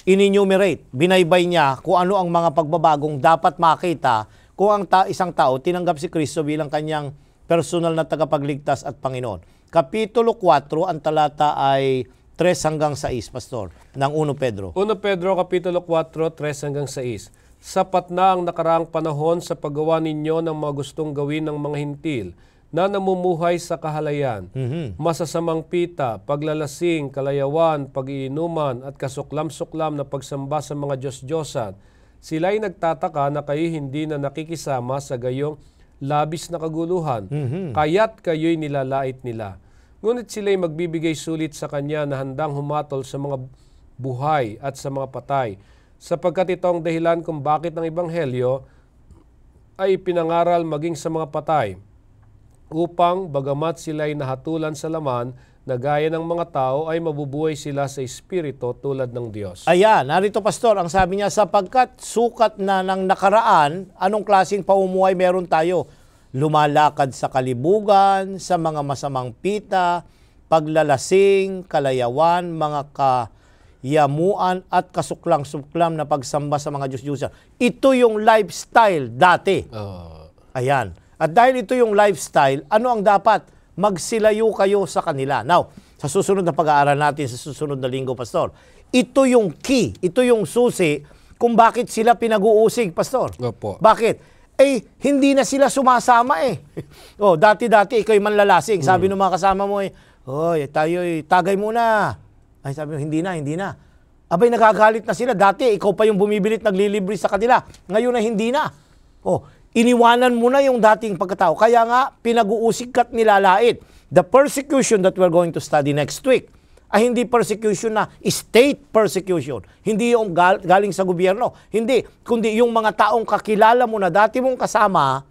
in-enumerate, binaybay niya kung ano ang mga pagbabagong dapat makita kung ang isang tao tinanggap si Kristo bilang kanyang personal na tagapagligtas at Panginoon. Kapitulo 4, ang talata ay 3 hanggang 6, Pastor, ng 1 Pedro. 1 Pedro, Kapitulo 4, 3 hanggang 6. Sapat na ang nakaraang panahon sa paggawa ninyo ng mga gustong gawin ng mga hintil na namumuhay sa kahalayan, masasamang pita, paglalasing, kalayawan, pag-iinuman at kasuklam-suklam na pagsamba sa mga Diyos-Diyosan. Sila'y nagtataka na kayo hindi na nakikisama sa gayong labis na kaguluhan, kaya't kayo'y nilalait nila. Ngunit sila'y magbibigay sulit sa Kanya na handang humatol sa mga buhay at sa mga patay, sapagkat ito ang dahilan kung bakit ang Ebanghelyo ay pinangaral maging sa mga patay, upang bagamat sila'y nahatulan sa laman, na gaya ng mga tao ay mabubuhay sila sa espiritu tulad ng Diyos. Ayan, narito pastor, ang sabi niya, sapagkat sukat na ng nakaraan, anong klaseng pamumuhay meron tayo? Lumalakad sa kalibugan, sa mga masamang pita, paglalasing, kalayawan, mga kayamuan at kasuklang-suklam na pagsamba sa mga Diyos-Diyusan. Ito yung lifestyle dati. Ayan. At dahil ito yung lifestyle, ano ang dapat? Magsilayo kayo sa kanila. Now, sa susunod na pag-aaral natin, sa susunod na linggo, pastor, ito yung key, ito yung susi kung bakit sila pinag-uusig, pastor. Opo. Bakit? Hindi na sila sumasama eh. Dati-dati ikaw yung manlalasing. Sabi ng mga kasama mo oy, tayo tagay muna. Ay, sabi mo, hindi na. Abay, nagagalit na sila. Dati, ikaw pa yung bumibilit, naglilibre sa kanila. Ngayon na hindi na. Iniwanan mo na yung dating pagkatao. Kaya nga, pinag-uusig ka't nilalait. The persecution that we're going to study next week ay hindi persecution na state persecution. Hindi yung galing sa gobyerno. Hindi. Kundi yung mga taong kakilala mo na dati mong kasama,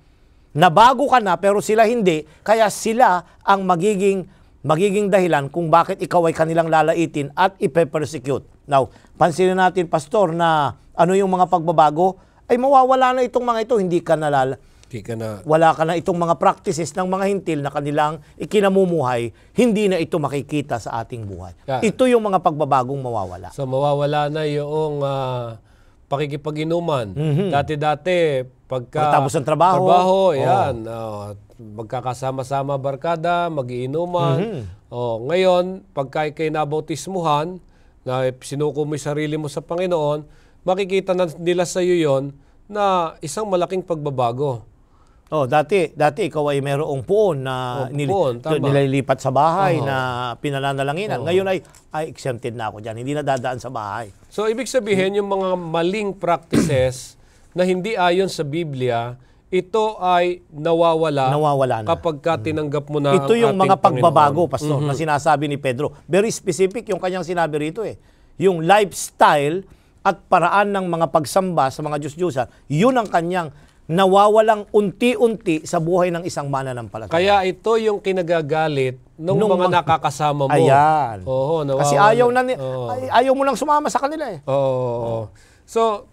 na bago ka na pero sila hindi, kaya sila ang magiging dahilan kung bakit ikaw ay kanilang lalaitin at ipe-persecute. Now, pansinin natin, pastor, na ano yung mga pagbabago? Ay mawawala na itong mga ito, wala ka na itong mga practices ng mga hintil na kanilang ikinamumuhay, hindi na ito makikita sa ating buhay. Yeah. Ito yung mga pagbabagong mawawala. So mawawala na yung pakikipag-inuman. Dati-dati, pagkatapos ng trabaho, yan. Magkakasama-sama barkada, magiinuman. Ngayon, pagka ikay nabautismuhan, na sinuko mo yung sarili mo sa Panginoon, makikita na nila sa iyo yon na isang malaking pagbabago. Dati ikaw ay mayroong puon na nililipat sa bahay na pinananalanginan. Ngayon ay exempted na ako dyan. Hindi na dadaan sa bahay. So, ibig sabihin, yung mga maling practices na hindi ayon sa Biblia, ito ay nawawala na. Kapag ka tinanggap mo na ito yung mga pagbabago, Panginoon. pastor, na sinasabi ni Pedro. Very specific yung kanyang sinabi rito Yung lifestyle at paraan ng mga pagsamba sa mga Diyos-Diyosan, yun ang kanyang nawawalang unti-unti sa buhay ng isang mananampalataya. Kaya ito yung kinagagalit ng mga nakakasama mo. Ayan. Kasi ayaw mo nang sumama sa kanila So,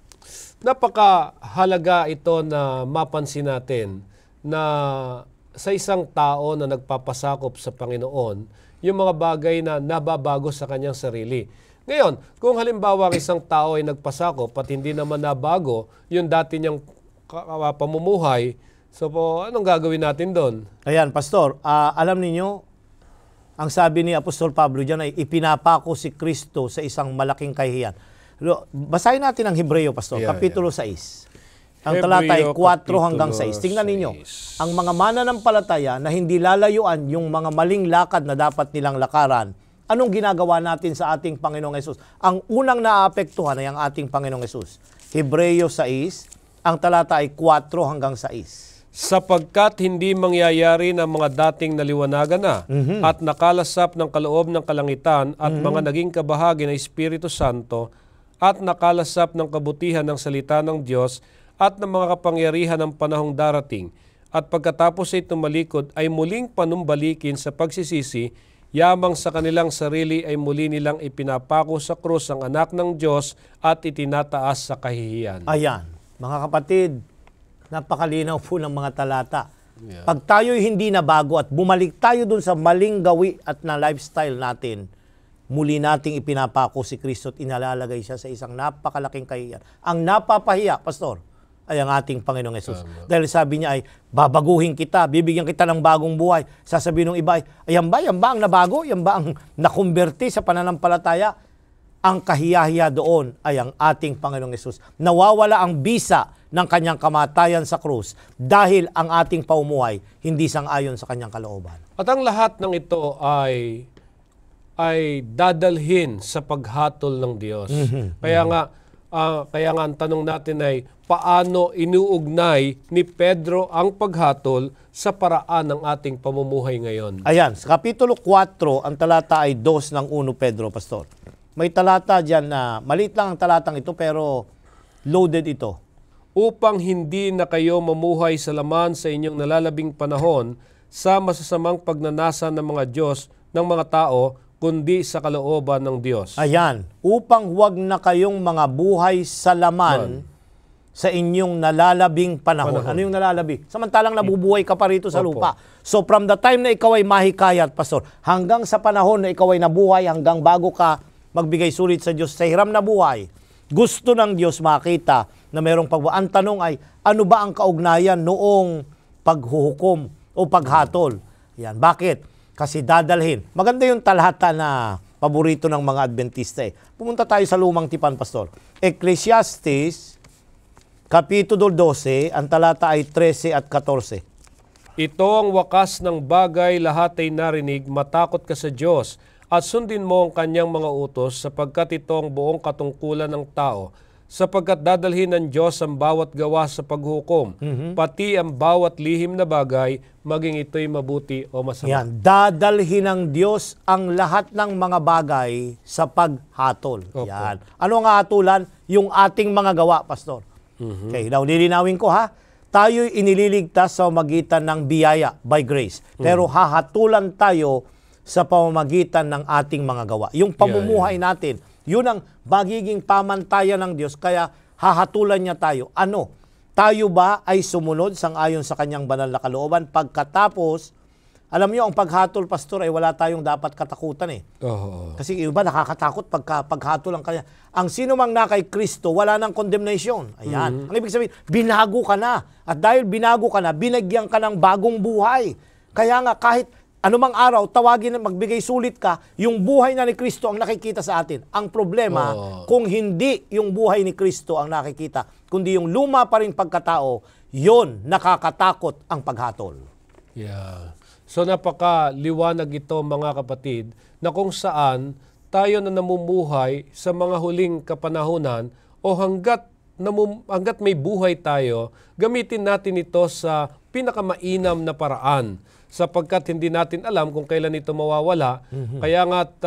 napakahalaga ito na mapansin natin na sa isang tao na nagpapasakop sa Panginoon, yung mga bagay na nababago sa kanyang sarili. Ngayon, kung halimbawa ang isang tao ay nagpasakop at hindi naman nabago yung dati niyang pamumuhay, so anong gagawin natin doon? Ayan, pastor, alam niyo, ang sabi ni Apostol Pablo diyan ay ipinapako si Kristo sa isang malaking kahihiyan. Basahin natin ang Hebreo, pastor, kapitulo 6. Ang talata ay 4 hanggang 6. Tingnan ninyo, ang mga mananampalataya na hindi lalayuan yung mga maling lakad na dapat nilang lakaran, anong ginagawa natin sa ating Panginoong Hesus? Ang unang naaapektuhan ay ang ating Panginoong Hesus. Hebreo 6, ang talata ay 4 hanggang 6. Sapagkat hindi mangyayari ng mga dating naliwanagan na at nakalasap ng kaloob ng kalangitan at mga naging kabahagi ng Espiritu Santo at nakalasap ng kabutihan ng salita ng Diyos at ng mga kapangyarihan ng panahong darating. At pagkatapos ay tumalikod ay muling panumbalikin sa pagsisisi, yamang sa kanilang sarili ay muli nilang ipinapako sa krus ang anak ng Diyos at itinataas sa kahihiyan. Ayan, mga kapatid, napakalinaw po ng mga talata. Pag tayo'y hindi na bago at bumalik tayo dun sa maling gawi at na lifestyle natin, muli nating ipinapako si Kristo at inalalagay siya sa isang napakalaking kahihiyan. Ang napapahiya, pastor, ay ang ating Panginoong Hesus. Dahil sabi niya ay, babaguhin kita, bibigyan kita ng bagong buhay. Sasabihin ng iba ay, yan ba ang nabago? Yan ba ang nakonverti sa pananampalataya? Ang kahiyahiya doon ay ang ating Panginoong Hesus. Nawawala ang bisa ng kanyang kamatayan sa krus dahil ang ating paumuhay hindi sang-ayon sa kanyang kalooban. At ang lahat ng ito ay dadalhin sa paghatol ng Diyos. Kaya nga ang tanong natin ay, paano inuugnay ni Pedro ang paghatol sa paraan ng ating pamumuhay ngayon? Ayan, sa Kapitulo 4, ang talata ay 2 ng 1 Pedro, pastor. May talata dyan na, maliit lang ang talatang ito pero loaded ito. Upang hindi na kayo mamuhay sa laman sa inyong nalalabing panahon sa masasamang pagnanasa ng mga Diyos ng mga tao, kundi sa kalooban ng Diyos. Ayan, upang huwag na kayong mga buhay sa laman sa inyong nalalabing panahon. Ano yung nalalabi? Samantalang nabubuhay ka pa rito sa lupa. So from the time na ikaw ay mahikayat, Pastor, hanggang sa panahon na ikaw ay nabuhay, hanggang bago ka magbigay sulit sa Diyos sa hiram na buhay, gusto ng Diyos makita na merong pagbuhay. Ang tanong ay, ano ba ang kaugnayan noong paghuhukom o paghatol? Yan. Bakit? Kasi dadalhin. Maganda yung talhata na paborito ng mga Adventista. Pumunta tayo sa Lumang Tipan, Pastor. Ecclesiastes, Kapitulo 12, ang talata ay 13 at 14. Ito ang wakas ng bagay, lahat ay narinig, matakot ka sa Diyos, at sundin mo ang kanyang mga utos, sapagkat ito ang buong katungkulan ng tao, sapagkat dadalhin ng Diyos ang bawat gawa sa paghukom, pati ang bawat lihim na bagay, maging ito'y mabuti o masama. Yan, dadalhin ng Diyos ang lahat ng mga bagay sa paghatol. Yan. Ano ang hatulan? Yung ating mga gawa, Pastor. Okay, now lilinawin ko ha. Tayo'y inililigtas sa pamamagitan ng biyaya, by grace. Pero hahatulan tayo sa pamamagitan ng ating mga gawa. Yung pamumuhay natin, yun ang magiging pamantayan ng Diyos, kaya hahatulan niya tayo. Ano? Tayo ba ay sumunod sang-ayon sa kanyang banal na kalooban? Pagkatapos, alam niyo, ang paghatol, Pastor, ay wala tayong dapat katakutan eh. Kasi iba nakakatakot paghatol ang kanya. Ang sino mang na kay Kristo, wala nang condemnation. Ayan. Ang ibig sabihin, binago ka na. At dahil binago ka na, binagyan ka ng bagong buhay. Kaya nga, kahit anumang araw, tawagin na magbigay sulit ka, yung buhay na ni Kristo ang nakikita sa atin. Ang problema, kung hindi yung buhay ni Kristo ang nakikita, kundi yung luma pa rin pagkatao, yon nakakatakot ang paghatol. Yeah. So napakaliwanag ito, mga kapatid, na kung saan tayo na namumuhay sa mga huling kapanahunan o hanggat may buhay tayo, gamitin natin ito sa pinakamainam na paraan, sapagkat hindi natin alam kung kailan ito mawawala. Kaya nga't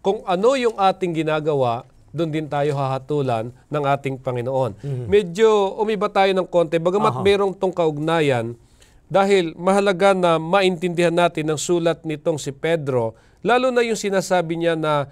kung ano yung ating ginagawa, doon din tayo hahatulan ng ating Panginoon. Medyo umiba tayo ng konti, bagamat merong tong kaugnayan, dahil mahalaga na maintindihan natin ang sulat nitong si Pedro, lalo na yung sinasabi niya na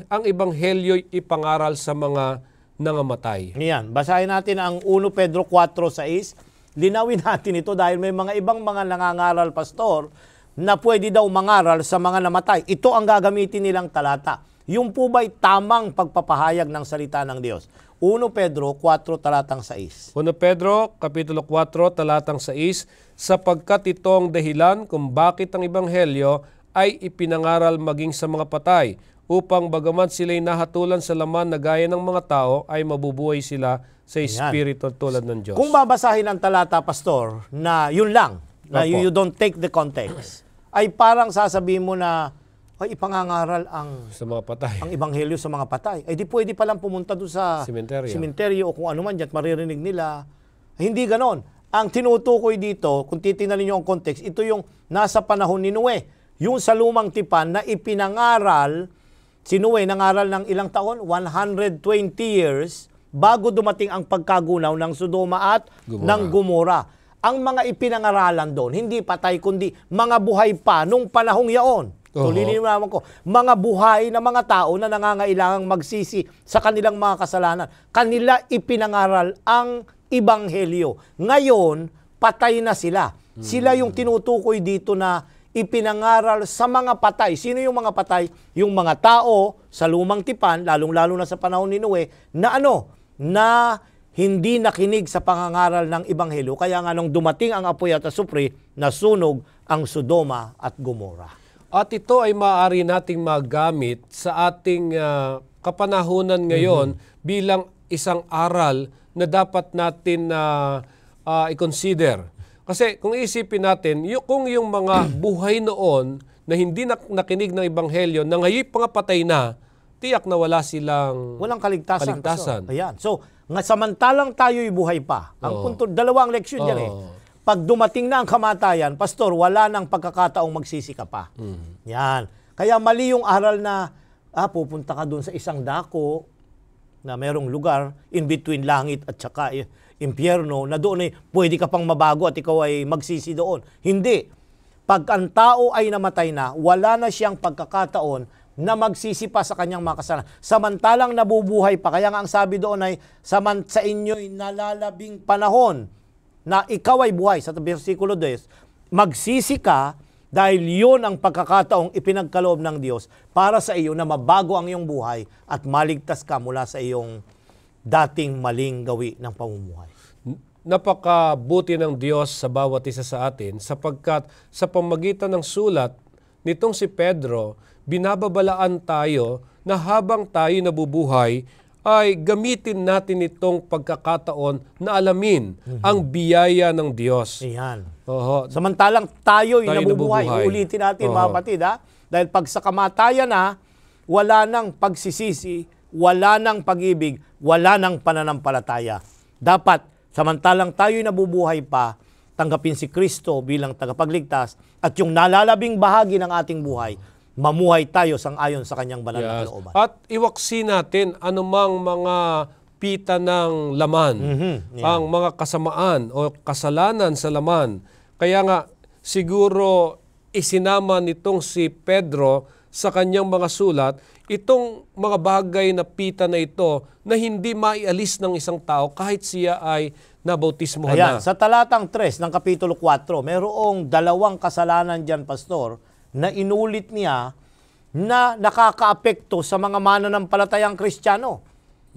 ang ebanghelyo'y ipangaral sa mga nangamatay. Yan, basahin natin ang 1 Pedro 4:6. Linawin natin ito dahil may mga ibang mga nangangaral, Pastor, na pwede daw mangaral sa mga namatay. Ito ang gagamitin nilang talata. Yung po ba'y tamang pagpapahayag ng salita ng Diyos? 1 Pedro 4 talatang 6. 1 Pedro, Kapitulo 4, talatang 6, sapagkat ito ang dahilan kung bakit ang ebanghelyo ay ipinangaral maging sa mga patay, upang bagamat sila'y nahatulan sa laman na gaya ng mga tao, ay mabubuhay sila sa espiritu tulad ng Diyos. Kung babasahin ang talata, Pastor, na yun lang, na you don't take the context, ay parang sasabihin mo na ay ipangangaral sa mga patay, ang ebanghelyo sa mga patay. Ay di pwede palang pumunta doon sa simenteryo o kung ano man dyan, maririnig nila. Ay, hindi ganon. Ang tinutukoy dito, kung titingnan niyo ang context, ito yung nasa panahon ni Noe. Yung sa lumang tipan na ipinangaral, si Noe nangaral ng ilang taon? 120 years bago dumating ang pagkagunaw ng Sodoma at ng Gomora. Ang mga ipinangaralan doon, hindi patay kundi mga buhay pa nung panahong yaon. So, lilinawan ko, mga buhay na mga tao na nangangailangang magsisi sa kanilang mga kasalanan. Kanila ipinangaral ang ebanghelyo. Ngayon, patay na sila. Sila yung tinutukoy dito na ipinangaral sa mga patay. Sino yung mga patay? Yung mga tao sa lumang tipan, lalong-lalo na sa panahon ni Noe, na hindi nakinig sa pangangaral ng ebanghelyo. Kaya nga nung dumating ang apoy at asupre, nasunog ang Sodoma at Gomora. At ito ay maaari nating magamit sa ating kapanahunan ngayon bilang isang aral na dapat natin i-consider. Kasi kung isipin natin, kung yung mga buhay noon na hindi nakinig ng ebanghelyo, na ngayon mga patay na, tiyak na walang kaligtasan. Ayan. So, samantalang tayo'y buhay pa. Ang punto, dalawang leksyon yan eh. Pag dumating na ang kamatayan, Pastor, wala nang pagkakataong magsisi ka pa. Yan. Kaya mali yung aral na pupunta ka doon sa isang dako na merong lugar in between langit at saka impyerno, na doon ay pwede ka pang mabago at ikaw ay magsisi doon. Hindi. pag ang tao ay namatay na, wala na siyang pagkakataon na magsisi pa sa kanyang mga kasalanan. Samantalang nabubuhay pa. Kaya nga ang sabi doon ay, sa inyo'y nalalabing panahon na ikaw ay buhay. Sa versikulo 10, magsisi ka dahil yun ang pagkakataong ipinagkaloob ng Diyos para sa iyo na mabago ang iyong buhay at maligtas ka mula sa iyong dating maling gawi ng pamumuhay. Napakabuti ng Diyos sa bawat isa sa atin sapagkat sa pamagitan ng sulat nitong si Pedro, binababalaan tayo na habang tayo nabubuhay ay gamitin natin itong pagkakataon na alamin ang biyaya ng Diyos. Ayan. Oho. Samantalang tayo'y nabubuhay. Ulitin natin mga kapatid, ha? Dahil pag sa kamatayan na, wala nang pagsisisi, wala nang pag-ibig, wala nang pananampalataya. Dapat, samantalang tayo'y nabubuhay pa, tanggapin si Kristo bilang tagapagligtas at yung nalalabing bahagi ng ating buhay, mamuhay tayo sang-ayon sa kanyang banal na kalooban. At iwaksi natin anumang mga pita ng laman, ang mga kasamaan o kasalanan sa laman. Kaya nga, siguro isinama nitong si Pedro sa kanyang mga sulat, itong mga bagay na pita na ito na hindi maialis ng isang tao kahit siya ay nabautismohan na. Sa talatang 3 ng Kapitulo 4, mayroong dalawang kasalanan dyan, Pastor, na inulit niya na nakakaapekto sa mga mananampalatayang Kristiyano.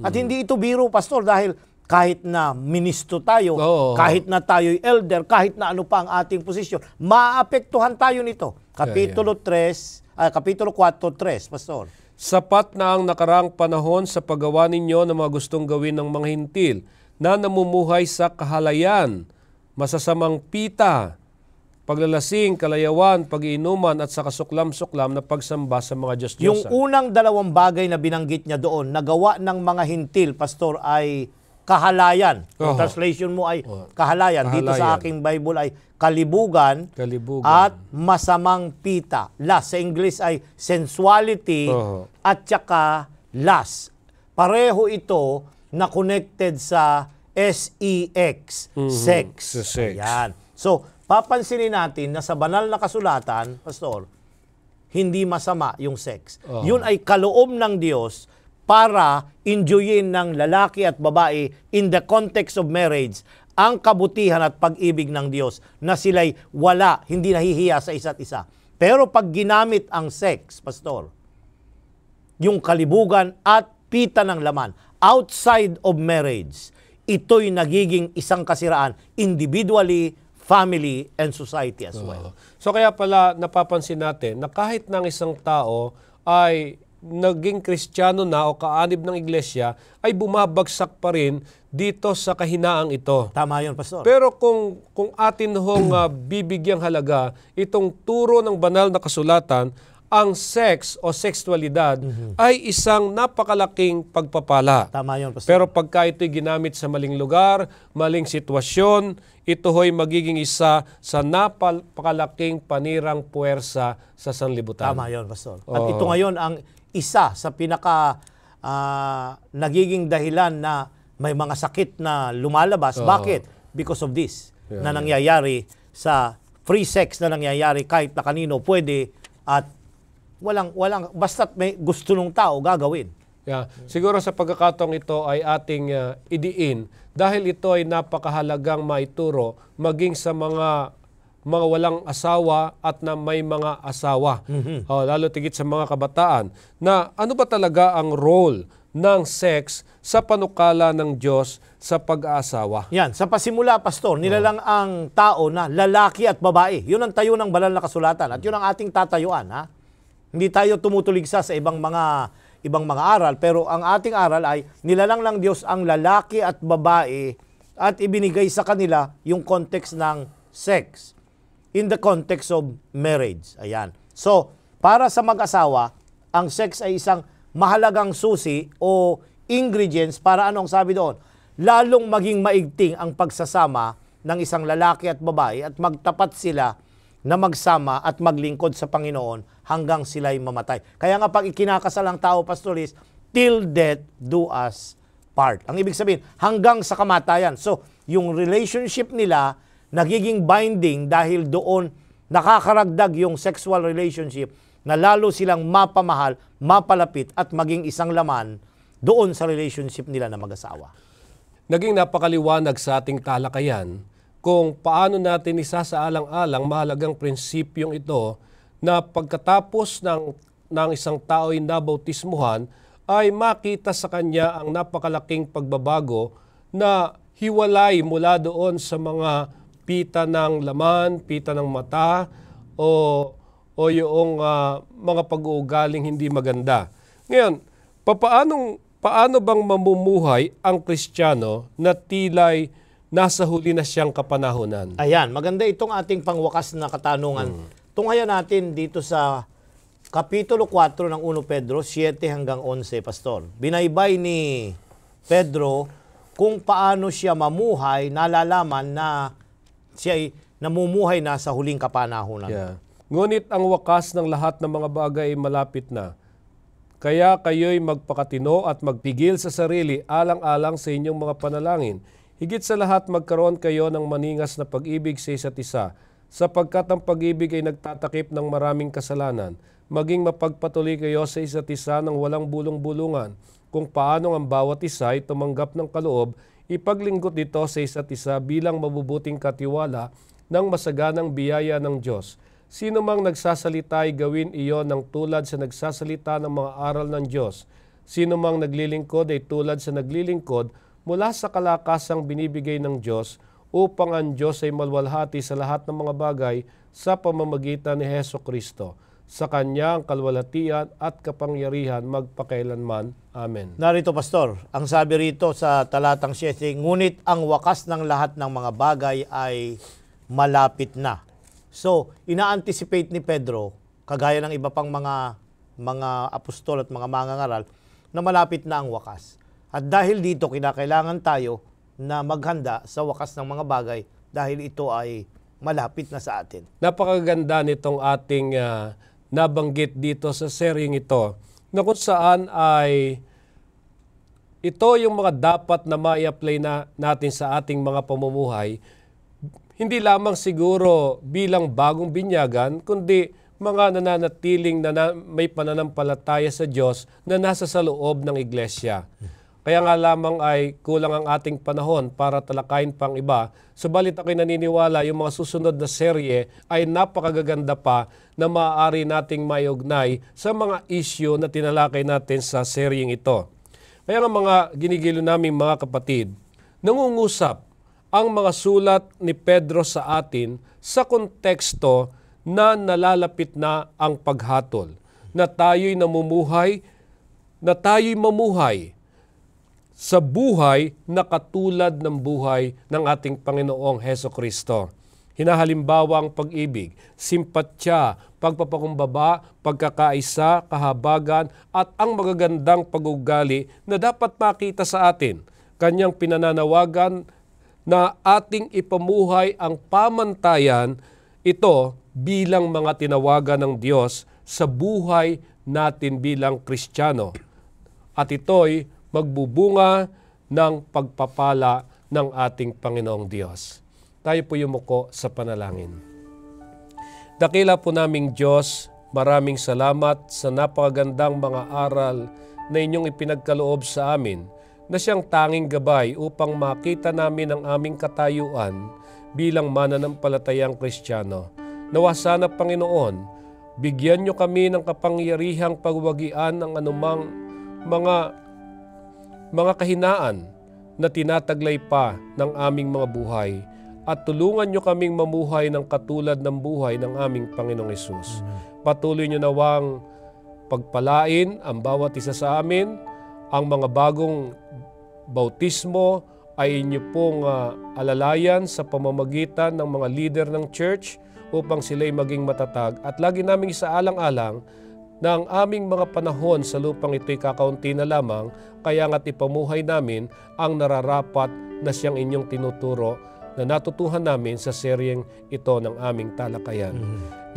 At hindi ito biro, Pastor, dahil kahit na ministro tayo, kahit na tayo'y elder, kahit na ano pa ang ating posisyon, maapektuhan tayo nito. Kapitulo 4:3, Pastor. Sapat na ang nakarang panahon sa paggawa ninyo ng mga gustong gawin ng mga hintil na namumuhay sa kahalayan, masasamang pita, paglalasing, kalayawan, pag-iinuman at sa kasuklam-suklam na pagsamba sa mga Diyos-Diyosan. Yung unang dalawang bagay na binanggit niya doon, nagawa ng mga hintil, Pastor, ay kahalayan. Yung translation mo ay kahalayan. Dito sa aking Bible ay kalibugan. At masamang pita. Lust. Sa English ay sensuality at saka lust. Pareho ito na connected sa sex. Sex. Ayan. So, papansinin natin na sa banal na kasulatan, Pastor, hindi masama yung sex. Yun ay kaloob ng Diyos para enjoyin ng lalaki at babae in the context of marriage ang kabutihan at pag-ibig ng Diyos na sila'y wala, hindi nahihiya sa isa't isa. Pero pag ginamit ang sex, Pastor, yung kalibugan at pita ng laman outside of marriage, ito'y nagiging isang kasiraan individually, family, and society as well. So kaya pala napapansin natin na kahit ng isang tao ay naging Kristiyano na o kaanib ng iglesia, ay bumabagsak pa rin dito sa kahinaang ito. Tama yun, Pastor. Pero kung atin hong bibigyang halaga itong turo ng banal na kasulatan, ang sex o sexualidad ay isang napakalaking pagpapala. Tama yun, Pastor. Pero pagka ito'y ginamit sa maling lugar, maling sitwasyon, ito ho'y magiging isa sa napakalaking panirang puwersa sa sanlibutan. Tama yun, Pastor. At ito ngayon ang isa sa pinaka nagiging dahilan na may mga sakit na lumalabas. Bakit? Because of this na nangyayari sa free sex na nangyayari kahit na kanino pwede at walang basta't may gusto ng tao gagawin. Siguro sa pagkakataong ito ay ating idiin dahil ito ay napakahalagang maituro maging sa mga walang asawa at na may mga asawa. Lalo tigit sa mga kabataan na ano ba talaga ang role ng sex sa panukala ng Diyos sa pag-aasawa. Yan, sa pasimula, Pastor, nilalang ang tao na lalaki at babae. Yun ang tayo ng banal na kasulatan at yun ang ating tatayuan. Hindi tayo tumutuligsa sa ibang mga aral, pero ang ating aral ay nilalang ng Diyos ang lalaki at babae at ibinigay sa kanila yung context ng sex in the context of marriage. Ayan. So, para sa mag-asawa, ang sex ay isang mahalagang susi o ingredients para anong sabi doon? Lalong maging maigting ang pagsasama ng isang lalaki at babae at magtapat sila na magsama at maglingkod sa Panginoon hanggang sila'y mamatay. Kaya nga pag ikinakasal ang tao, Pastor, is till death do us part. Ang ibig sabihin, hanggang sa kamatayan. So, yung relationship nila nagiging binding dahil doon Nakakaragdag yung sexual relationship na lalo silang mapamahal, mapalapit at maging isang laman doon sa relationship nila na mag-asawa. Naging napakaliwanag sa ating talakayan kung paano natin isasaalang-alang mahalagang prinsipyong ito na pagkatapos ng isang tao'y nabautismuhan ay makita sa kanya ang napakalaking pagbabago na hiwalay mula doon sa mga pita ng laman, pita ng mata o yung mga pag-uugaling hindi maganda. Ngayon, paano bang mamumuhay ang Kristiyano na tila'y nasa huli na siyang kapanahunan? Ayan, maganda itong ating pangwakas na katanungan. Tunghayan natin dito sa Kapitulo 4 ng 1 Pedro, 7 hanggang 11, Pastor. Binaybay ni Pedro kung paano siya mamuhay, nalalaman na siya ay namumuhay na sa huling kapanahunan. Yeah. Ngunit ang wakas ng lahat ng mga bagay ay malapit na. Kaya kayo'y magpakatino at magpigil sa sarili alang-alang sa inyong mga panalangin. Higit sa lahat magkaroon kayo ng maningas na pag-ibig sa isa't isa, sapagkat ang pag-ibig ay nagtatakip ng maraming kasalanan. Maging mapagpatuloy kayo sa isa't isa ng walang bulong-bulungan. Kung paano ang bawat isa ay tumanggap ng kaloob, ipaglingkod dito sa isa't isa bilang mabubuting katiwala ng masaganang biyaya ng Diyos. Sino mang nagsasalita ay gawin iyon ng tulad sa nagsasalita ng mga aral ng Diyos. Sino mang naglilingkod ay tulad sa naglilingkod mula sa kalakasang binibigay ng Diyos upang ang Diyos ay malwalhati sa lahat ng mga bagay sa pamamagitan ni Heso Kristo. Sa Kanya ang kalwalhatian at kapangyarihan magpakailanman. Amen. Narito, Pastor, ang sabi rito sa talatang 7, ngunit ang wakas ng lahat ng mga bagay ay malapit na. So, ina-anticipate ni Pedro, kagaya ng iba pang mga apostol at mga mangangaral, na malapit na ang wakas. At dahil dito, kinakailangan tayo na maghanda sa wakas ng mga bagay dahil ito ay malapit na sa atin. Napakaganda nitong ating nabanggit dito sa seryeng ito, na kung saan ay ito yung mga dapat na ma-apply natin sa ating mga pamumuhay, hindi lamang siguro bilang bagong binyagan, kundi mga nananatiling may pananampalataya sa Diyos na nasa sa loob ng iglesia. Kaya nga lamang ay kulang ang ating panahon para talakayin pang iba. Subalit ako'y naniniwala yung mga susunod na serye ay napakagaganda pa na maaari nating maiugnay sa mga issue na tinalakay natin sa seryeng ito. Kaya nga mga ginigilo naming mga kapatid, nangungusap ang mga sulat ni Pedro sa atin sa konteksto na nalalapit na ang paghatol, na tayo'y mamuhay sa buhay na katulad ng buhay ng ating Panginoong Heso Kristo. Hinahalimbawa ang pag-ibig, simpatya, pagpapakumbaba, pagkakaisa, kahabagan, at ang magagandang pag-ugali na dapat makita sa atin. Kanyang pinananawagan na ating ipamuhay ang pamantayan ito bilang mga tinawagan ng Diyos sa buhay natin bilang Kristiyano. At ito'y magbubunga ng pagpapala ng ating Panginoong Diyos. Tayo po yumuko sa panalangin. Dakila po naming Diyos, maraming salamat sa napakagandang mga aral na inyong ipinagkaloob sa amin na siyang tanging gabay upang makita namin ang aming katayuan bilang mananampalatayang Kristiyano. Nawa sana, Panginoon, bigyan niyo kami ng kapangyarihang pagwagian ng anumang mga kahinaan na tinataglay pa ng aming mga buhay at tulungan niyo kaming mamuhay ng katulad ng buhay ng aming Panginoong Hesus. Patuloy niyo nawang pagpalain ang bawat isa sa amin, ang mga bagong bautismo ay inyo pong alalayan sa pamamagitan ng mga leader ng church upang sila'y maging matatag. At lagi naming isaalang-alang na ang aming mga panahon sa lupang ito'y kakaunti na lamang, kaya nga't ipamuhay namin ang nararapat na siyang inyong tinuturo na natutuhan namin sa seryeng ito ng aming talakayan.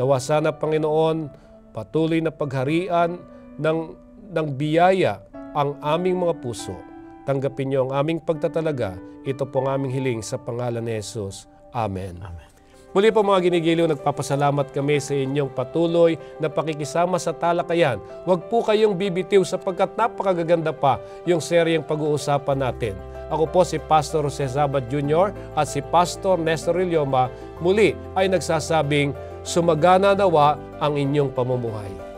Nawa sana, Panginoon, patuloy na pagharian ng biyaya ang aming mga puso. Tanggapin niyo ang aming pagtatalaga. Ito po ang aming hiling sa pangalan ni Jesus. Amen. Amen. Muli po mga ginigiliw, nagpapasalamat kami sa inyong patuloy na pakikisama sa talakayan. Huwag po kayong bibitiw sapagkat napakagaganda pa yung seryeng pag-uusapan natin. Ako po si Pastor Jose Zabat Jr. at si Pastor Nestor Ilioma muli ay nagsasabing sumagana nawa ang inyong pamumuhay.